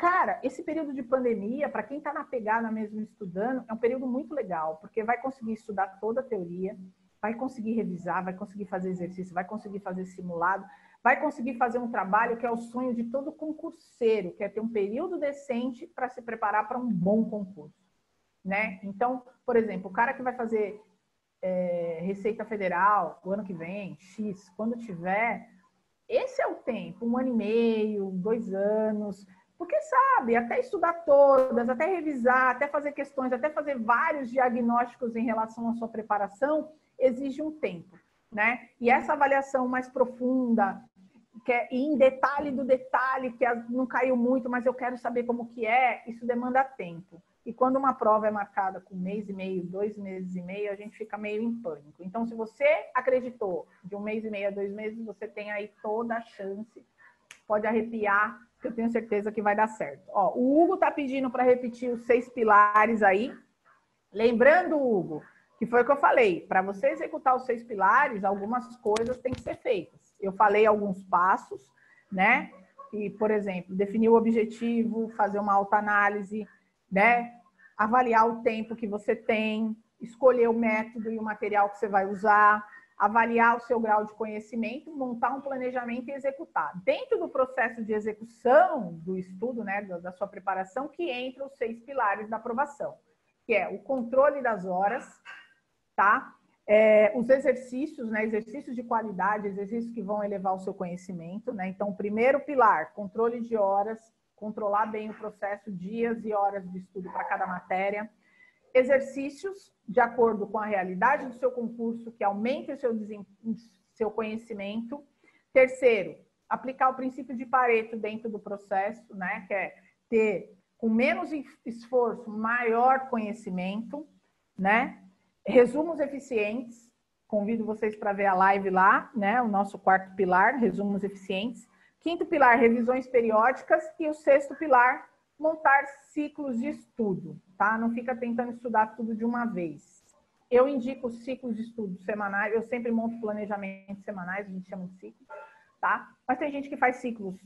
Cara, esse período de pandemia, para quem está na pegada mesmo estudando, é um período muito legal, porque vai conseguir estudar toda a teoria, vai conseguir revisar, vai conseguir fazer exercício, vai conseguir fazer simulado, vai conseguir fazer um trabalho que é o sonho de todo concurseiro, que é ter um período decente para se preparar para um bom concurso. Né? Então, por exemplo, o cara que vai fazer Receita Federal o ano que vem, X, quando tiver, esse é o tempo, 1 ano e meio, 2 anos... Porque, sabe, até estudar todas, até revisar, até fazer questões, até fazer vários diagnósticos em relação à sua preparação, exige um tempo. né? E essa avaliação mais profunda, que é em detalhe do detalhe, que não caiu muito, mas eu quero saber como que é, isso demanda tempo. E quando uma prova é marcada com 1 mês e meio, 2 meses e meio, a gente fica meio em pânico. Então, se você acreditou de 1 mês e meio a 2 meses, você tem aí toda a chance, pode arrepiar, que eu tenho certeza que vai dar certo. Ó, o Hugo tá pedindo para repetir os 6 pilares aí. Lembrando, Hugo, que foi o que eu falei, para você executar os 6 pilares, algumas coisas têm que ser feitas. Eu falei alguns passos, né? E, por exemplo, definir o objetivo, fazer uma autoanálise, né? Avaliar o tempo que você tem, escolher o método e o material que você vai usar, avaliar o seu grau de conhecimento, montar um planejamento e executar. Dentro do processo de execução do estudo, né, da sua preparação, que entram os 6 pilares da aprovação, que é o controle das horas, tá? Os exercícios, né? Exercícios de qualidade, exercícios que vão elevar o seu conhecimento, né? Então, primeiro pilar, controle de horas, controlar bem o processo, dias e horas de estudo para cada matéria. Exercícios de acordo com a realidade do seu concurso, que aumente o seu conhecimento. Terceiro, aplicar o princípio de Pareto dentro do processo, né? Que é ter, com menos esforço, maior conhecimento, né? Resumos eficientes, convido vocês para ver a live lá, né? O nosso 4º pilar, resumos eficientes. 5º pilar, revisões periódicas. E o 6º pilar, montar ciclos de estudo, tá? Não fica tentando estudar tudo de uma vez. Eu indico ciclos de estudo semanais, eu sempre monto planejamentos semanais, a gente chama de ciclo, tá? Mas tem gente que faz ciclos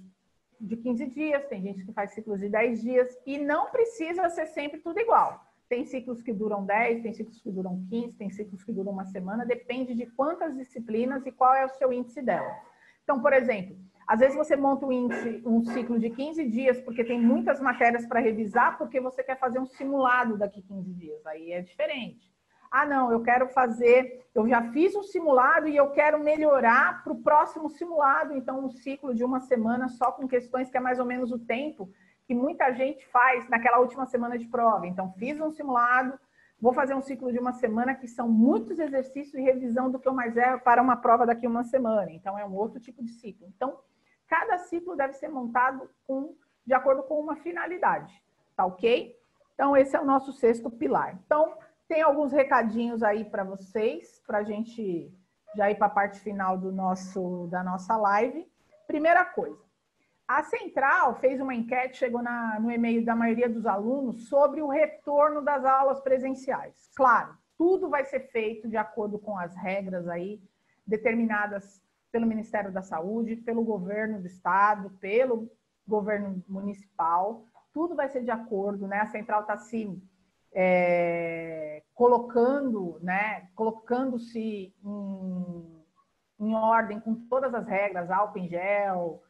de 15 dias, tem gente que faz ciclos de 10 dias, e não precisa ser sempre tudo igual. Tem ciclos que duram 10, tem ciclos que duram 15, tem ciclos que duram uma semana, depende de quantas disciplinas e qual é o seu índice dela. Então, por exemplo, às vezes você monta um ciclo de 15 dias porque tem muitas matérias para revisar, porque você quer fazer um simulado daqui 15 dias, aí é diferente. Ah, não, eu quero fazer, eu já fiz um simulado e eu quero melhorar para o próximo simulado, então um ciclo de uma semana só com questões que é mais ou menos o tempo que muita gente faz naquela última semana de prova. Então, fiz um simulado, vou fazer um ciclo de uma semana, que são muitos exercícios e revisão do que eu mais erro para uma prova daqui a uma semana. Então, é um outro tipo de ciclo. Então, cada ciclo deve ser montado de acordo com uma finalidade, tá ok? Então, esse é o nosso 6º pilar. Então, tem alguns recadinhos aí para vocês, para a gente já ir para a parte final da nossa live. Primeira coisa, a Central fez uma enquete, chegou no e-mail da maioria dos alunos, sobre o retorno das aulas presenciais. Claro, tudo vai ser feito de acordo com as regras aí, determinadas pelo Ministério da Saúde, pelo governo do estado, pelo governo municipal. Tudo vai ser de acordo, né? A Central está se colocando-se em ordem com todas as regras, álcool em gel,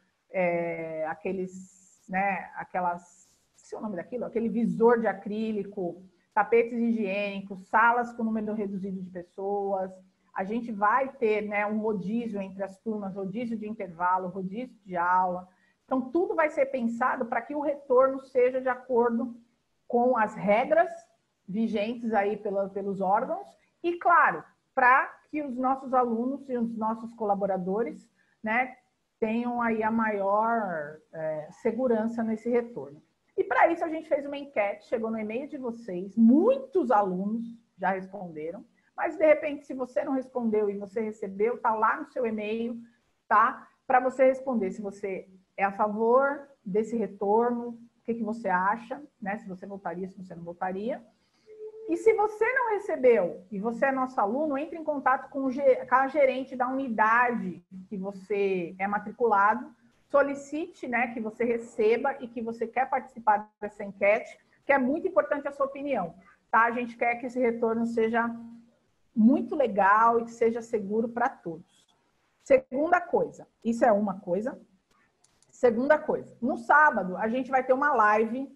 esqueci o nome daquilo, aquele visor de acrílico, tapetes higiênicos, salas com número reduzido de pessoas. A gente vai ter, né, um rodízio entre as turmas, rodízio de intervalo, rodízio de aula. Então, tudo vai ser pensado para que o retorno seja de acordo com as regras vigentes aí pelos órgãos e, claro, para que os nossos alunos e os nossos colaboradores, né, tenham aí a maior segurança nesse retorno. E para isso a gente fez uma enquete, chegou no e-mail de vocês, muitos alunos já responderam, mas de repente se você não respondeu e você recebeu, tá lá no seu e-mail, tá? Para você responder se você é a favor desse retorno, o que você acha, né? Se você votaria, se você não votaria. E se você não recebeu e você é nosso aluno, entre em contato com a gerente da unidade que você é matriculado, solicite, né, que você receba e que você quer participar dessa enquete, que é muito importante a sua opinião, tá? A gente quer que esse retorno seja muito legal e que seja seguro para todos. Segunda coisa, isso é uma coisa. Segunda coisa, no sábado a gente vai ter uma live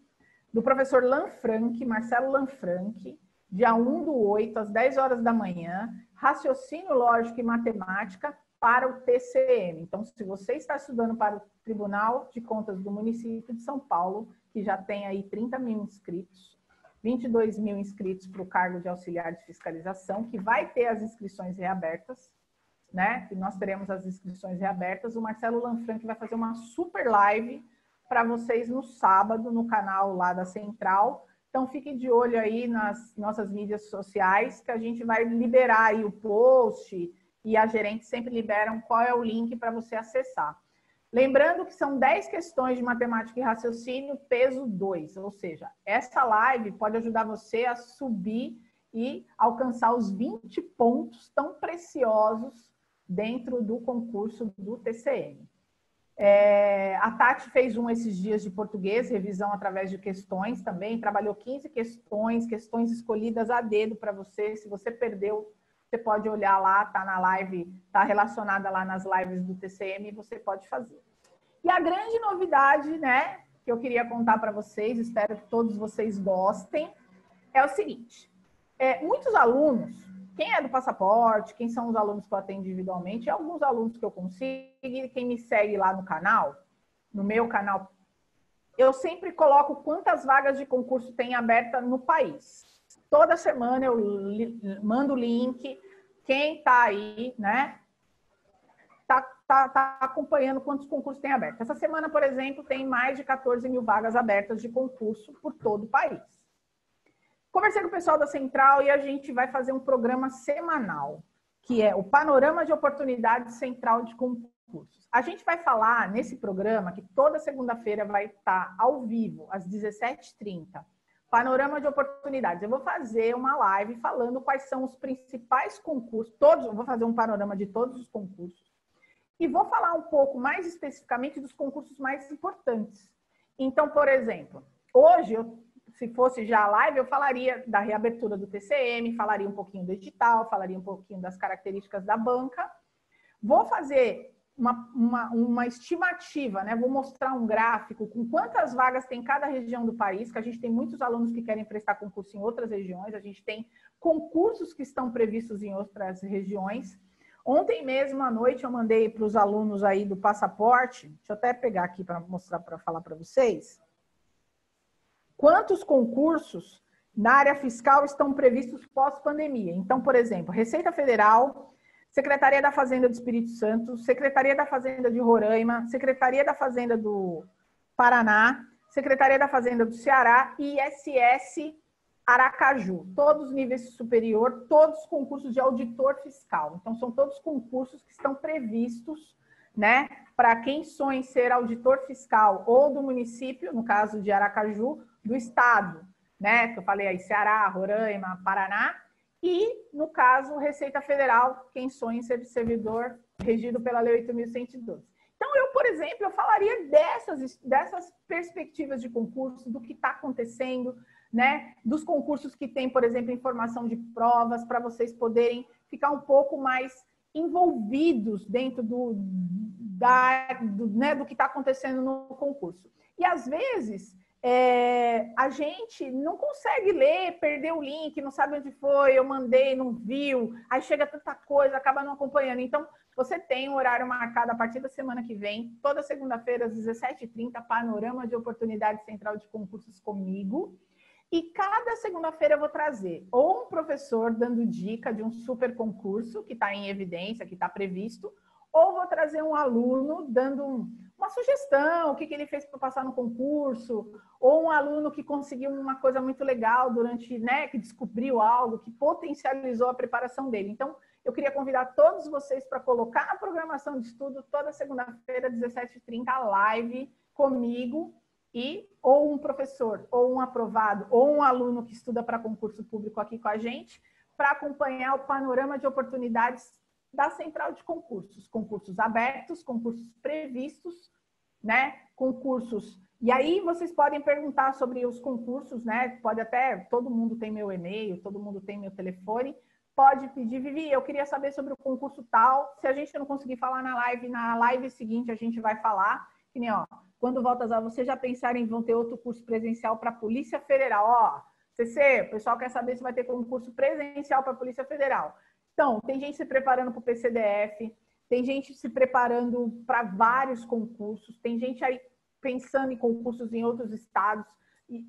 do professor Lanfranc, Marcelo Lanfranc, dia 1/8, às 10 horas da manhã, raciocínio lógico e matemática para o TCM. Então, se você está estudando para o Tribunal de Contas do município de São Paulo, que já tem aí 30 mil inscritos, 22 mil inscritos para o cargo de auxiliar de fiscalização, que vai ter as inscrições reabertas, né, que nós teremos as inscrições reabertas, o Marcelo Lanfranchi vai fazer uma super live para vocês no sábado, no canal lá da Central. Então, fiquem de olho aí nas nossas mídias sociais, que a gente vai liberar aí o post e a gerente sempre liberam qual é o link para você acessar. Lembrando que são 10 questões de matemática e raciocínio, peso 2, ou seja, essa live pode ajudar você a subir e alcançar os 20 pontos tão preciosos dentro do concurso do TCM. A Tati fez esses dias de português, revisão através de questões também, trabalhou 15 questões escolhidas a dedo para você. Se você perdeu, você pode olhar lá, tá na live, tá relacionada lá nas lives do TCM, você pode fazer. E a grande novidade, né, que eu queria contar para vocês, espero que todos vocês gostem, é o seguinte: muitos alunos, quem é do Passaporte, quem são os alunos que eu atendo individualmente, alguns alunos que eu consigo, quem me segue lá no canal, no meu canal, eu sempre coloco quantas vagas de concurso tem aberta no país. Toda semana eu mando o link, quem está aí, né, tá acompanhando quantos concursos tem aberto. Essa semana, por exemplo, tem mais de 14 mil vagas abertas de concurso por todo o país. Conversei com o pessoal da Central e a gente vai fazer um programa semanal, que é o Panorama de Oportunidades Central de Concursos. A gente vai falar nesse programa, que toda segunda-feira vai estar ao vivo, às 17h30, Panorama de Oportunidades. Eu vou fazer uma live falando quais são os principais concursos, eu vou fazer um panorama de todos os concursos, e vou falar um pouco mais especificamente dos concursos mais importantes. Então, por exemplo, hoje, se fosse já a live, eu falaria da reabertura do TCM, falaria um pouquinho do edital, falaria um pouquinho das características da banca. Vou fazer uma estimativa, né? Vou mostrar um gráfico com quantas vagas tem em cada região do país, que a gente tem muitos alunos que querem prestar concurso em outras regiões, a gente tem concursos que estão previstos em outras regiões. Ontem mesmo à noite eu mandei para os alunos aí do Passaporte, deixa eu até pegar aqui para mostrar, para falar para vocês, quantos concursos na área fiscal estão previstos pós-pandemia. Então, por exemplo, Receita Federal, Secretaria da Fazenda do Espírito Santo, Secretaria da Fazenda de Roraima, Secretaria da Fazenda do Paraná, Secretaria da Fazenda do Ceará e ISS Aracaju, todos níveis superior, todos concursos de auditor fiscal. Então, são todos concursos que estão previstos, né, para quem sonha em ser auditor fiscal ou do município, no caso de Aracaju, do estado, né, que eu falei aí, Ceará, Roraima, Paraná, e, no caso, Receita Federal, quem sonha em ser servidor regido pela Lei 8.112. Então, eu, por exemplo, eu falaria dessas perspectivas de concurso, do que está acontecendo, né, dos concursos que tem, por exemplo, informação de provas, para vocês poderem ficar um pouco mais envolvidos dentro né, do que está acontecendo no concurso. E, às vezes, a gente não consegue ler, perdeu o link, não sabe onde foi, eu mandei, não viu, aí chega tanta coisa, acaba não acompanhando. Então, você tem um horário marcado a partir da semana que vem, toda segunda-feira, às 17h30, Panorama de Oportunidade Central de Concursos comigo. E cada segunda-feira eu vou trazer ou um professor dando dica de um super concurso que está em evidência, que está previsto, ou vou trazer um aluno dando uma sugestão, o que ele fez para passar no concurso, ou um aluno que conseguiu uma coisa muito legal durante, né, que descobriu algo, que potencializou a preparação dele. Então, eu queria convidar todos vocês para colocar na programação de estudo toda segunda-feira, 17h30, a live comigo, e ou um professor, ou um aprovado, ou um aluno que estuda para concurso público aqui com a gente, para acompanhar o panorama de oportunidades da Central de Concursos. Concursos abertos, concursos previstos, né? Concursos. E aí vocês podem perguntar sobre os concursos, né? Pode até, todo mundo tem meu e-mail, todo mundo tem meu telefone, pode pedir, Vivi, eu queria saber sobre o concurso tal. Se a gente não conseguir falar na live seguinte a gente vai falar, que nem, ó, quando volta às aulas, vocês já pensaram em vão ter outro curso presencial para a Polícia Federal? Ó, CC, o pessoal quer saber se vai ter concurso presencial para a Polícia Federal. Então, tem gente se preparando para o PCDF, tem gente se preparando para vários concursos, tem gente aí pensando em concursos em outros estados, e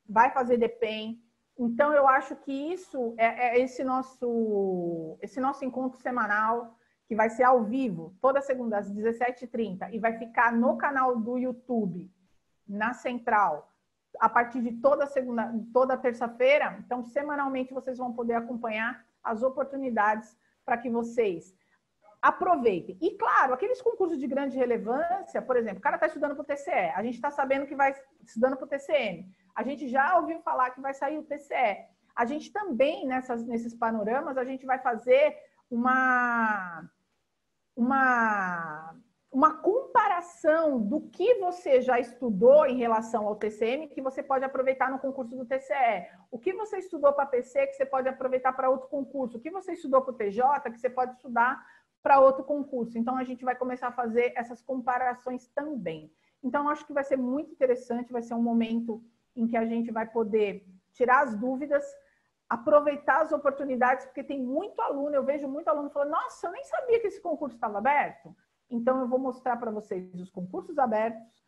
vai fazer DPEM. Então, eu acho que isso é esse nosso encontro semanal, que vai ser ao vivo, toda segunda às 17h30, e vai ficar no canal do YouTube, na Central, a partir de toda segunda, toda terça-feira. Então, semanalmente, vocês vão poder acompanhar as oportunidades para que vocês aproveitem. E, claro, aqueles concursos de grande relevância, por exemplo, o cara está estudando para o TCE, a gente está sabendo que vai estudando para o TCM, a gente já ouviu falar que vai sair o TCE. A gente também, nesses panoramas, a gente vai fazer uma comparação do que você já estudou em relação ao TCM, que você pode aproveitar no concurso do TCE. O que você estudou para PC, que você pode aproveitar para outro concurso. O que você estudou para o TJ, que você pode estudar para outro concurso. Então, a gente vai começar a fazer essas comparações também. Então, acho que vai ser muito interessante, vai ser um momento em que a gente vai poder tirar as dúvidas, aproveitar as oportunidades, porque tem muito aluno, eu vejo muito aluno falando, nossa, eu nem sabia que esse concurso estava aberto. Então, eu vou mostrar para vocês os concursos abertos,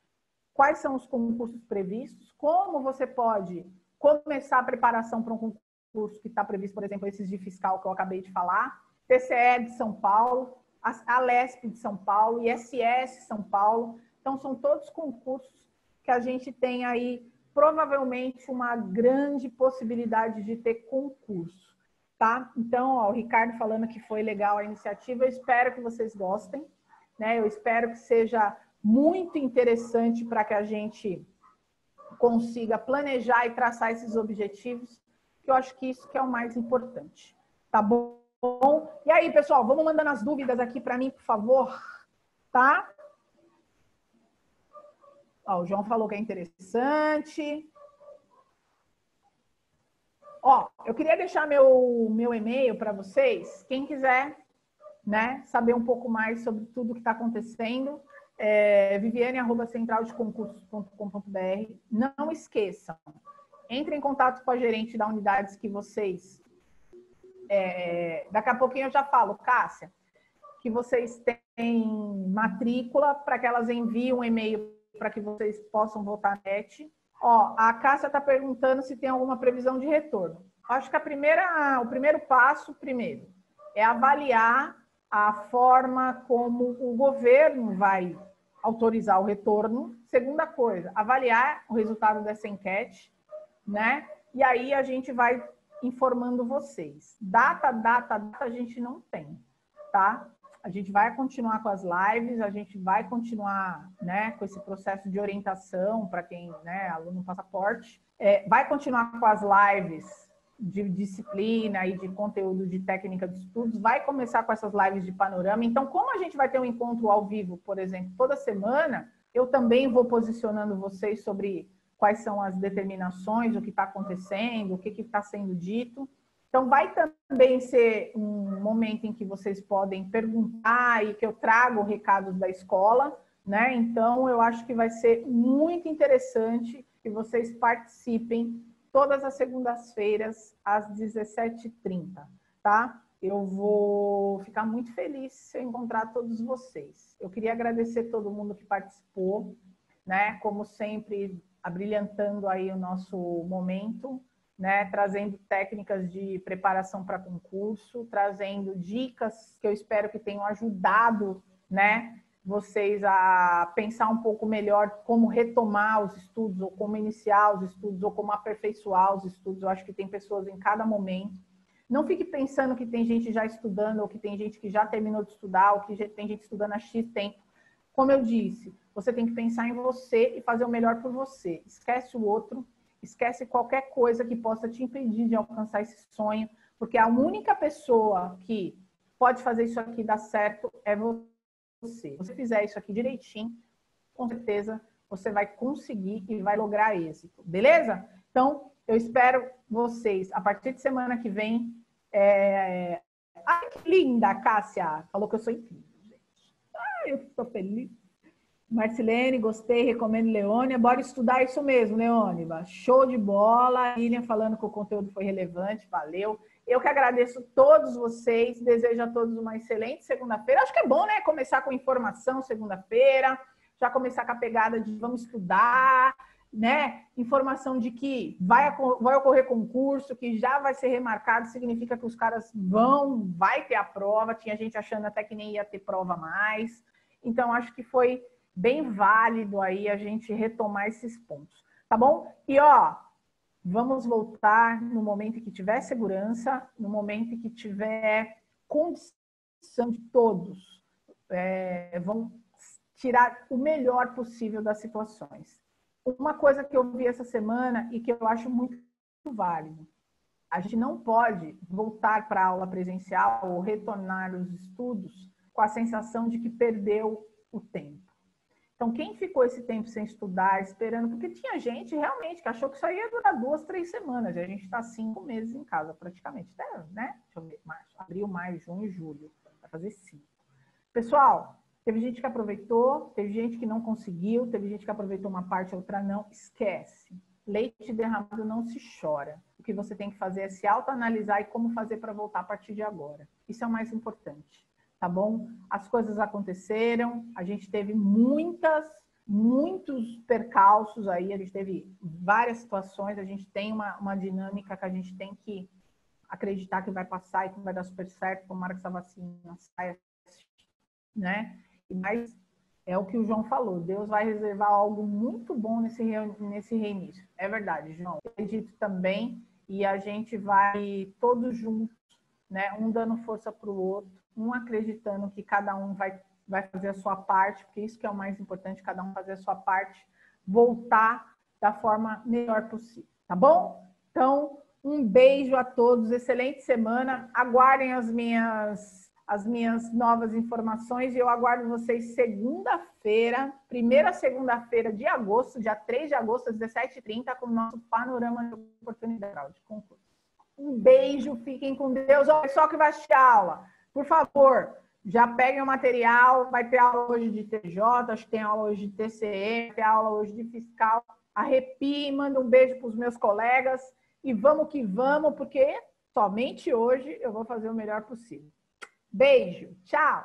quais são os concursos previstos, como você pode começar a preparação para um concurso que está previsto, por exemplo, esses de fiscal que eu acabei de falar, TCE de São Paulo, a LESP de São Paulo, ISS São Paulo. Então, são todos concursos que a gente tem aí, provavelmente, uma grande possibilidade de ter concurso, tá? Então, ó, o Ricardo falando que foi legal a iniciativa, eu espero que vocês gostem, né? Eu espero que seja muito interessante para que a gente consiga planejar e traçar esses objetivos, que eu acho que isso que é o mais importante, tá bom? E aí, pessoal, vamos mandando as dúvidas aqui para mim, por favor, tá? Ó, o João falou que é interessante. Ó, eu queria deixar meu e-mail para vocês. Quem quiser, né, saber um pouco mais sobre tudo que está acontecendo, viviane@centraldeconcursos.com.br. Não esqueçam, entre em contato com a gerente da unidades que vocês... daqui a pouquinho eu já falo, Cássia, que vocês têm matrícula para que elas enviem um e-mail para que vocês possam votar na NET. Ó, a Cássia está perguntando se tem alguma previsão de retorno. Acho que o primeiro passo, é avaliar a forma como o governo vai autorizar o retorno. Segunda coisa, avaliar o resultado dessa enquete, né? E aí a gente vai informando vocês. Data a gente não tem, tá? A gente vai continuar com as lives, a gente vai continuar, né, com esse processo de orientação para quem, né, aluno passaporte. Vai continuar com as lives de disciplina e de conteúdo de técnica de estudos, vai começar com essas lives de panorama. Então, como a gente vai ter um encontro ao vivo, por exemplo, toda semana, eu também vou posicionando vocês sobre quais são as determinações, o que está acontecendo, o que está sendo dito. Então, vai também ser um momento em que vocês podem perguntar e que eu trago recados da escola, né? Então, eu acho que vai ser muito interessante que vocês participem todas as segundas-feiras, às 17h30, tá? Eu vou ficar muito feliz se eu encontrar todos vocês. Eu queria agradecer todo mundo que participou, né? Como sempre, abrilhantando aí o nosso momento, né, trazendo técnicas de preparação para concurso, trazendo dicas que eu espero que tenham ajudado, né, vocês a pensar um pouco melhor como retomar os estudos, ou como iniciar os estudos, ou como aperfeiçoar os estudos. Eu acho que tem pessoas em cada momento. Não fique pensando que tem gente já estudando, ou que tem gente que já terminou de estudar, ou que tem gente estudando há X tempo. Como eu disse, você tem que pensar em você e fazer o melhor por você. Esquece o outro. Esquece qualquer coisa que possa te impedir de alcançar esse sonho, porque a única pessoa que pode fazer isso aqui dar certo é você. Se você fizer isso aqui direitinho, com certeza você vai conseguir e vai lograr êxito, beleza? Então, eu espero vocês a partir de semana que vem. Ai, que linda, Cássia! Falou que eu sou incrível, gente. Ai, eu estou feliz. Marcilene, gostei, recomendo Leônia. Bora estudar isso mesmo, Leônia. Show de bola. Lilian falando que o conteúdo foi relevante, valeu. Eu que agradeço todos vocês, desejo a todos uma excelente segunda-feira. Acho que é bom, né? Começar com informação segunda-feira, já começar com a pegada de vamos estudar né, informação de que vai ocorrer concurso, que já vai ser remarcado, significa que os caras vai ter a prova, tinha gente achando até que nem ia ter prova mais. Então, acho que foi bem válido aí a gente retomar esses pontos, tá bom? E, ó, vamos voltar no momento que tiver segurança, no momento que tiver condição de todos, vão tirar o melhor possível das situações. Uma coisa que eu vi essa semana e que eu acho muito válido, a gente não pode voltar para a aula presencial ou retornar os estudos com a sensação de que perdeu o tempo. Então, quem ficou esse tempo sem estudar, esperando, porque tinha gente realmente que achou que isso aí ia durar 2, 3 semanas, e a gente está 5 meses em casa praticamente, né? Deixa eu ver, março, abril, maio, junho, julho, vai fazer 5. Pessoal, teve gente que aproveitou, teve gente que não conseguiu, teve gente que aproveitou uma parte, outra não. Esquece. Leite derramado não se chora. O que você tem que fazer é se autoanalisar e como fazer para voltar a partir de agora. Isso é o mais importante, tá bom? As coisas aconteceram, a gente teve muitos percalços aí, a gente teve várias situações, a gente tem uma dinâmica que a gente tem que acreditar que vai passar e que vai dar super certo, tomara que essa vacina saia, né? Mas é o que o João falou, Deus vai reservar algo muito bom nesse reinício. É verdade, João. Eu acredito também, e a gente vai todos juntos, né? Um dando força para o outro, um acreditando que cada um vai fazer a sua parte, porque isso que é o mais importante, cada um fazer a sua parte, voltar da forma melhor possível, tá bom? Então, um beijo a todos, excelente semana, aguardem as minhas novas informações e eu aguardo vocês segunda-feira, primeira segunda-feira de agosto, dia 3 de agosto, às 17h30, com o nosso panorama de oportunidade de concurso. Um beijo, fiquem com Deus. Olha, pessoal que vai assistir a aula, por favor, já peguem o material, vai ter aula hoje de TJ, acho que tem aula hoje de TCE, vai ter aula hoje de fiscal. Arrepie, manda um beijo para os meus colegas e vamos que vamos, porque somente hoje eu vou fazer o melhor possível. Beijo, tchau!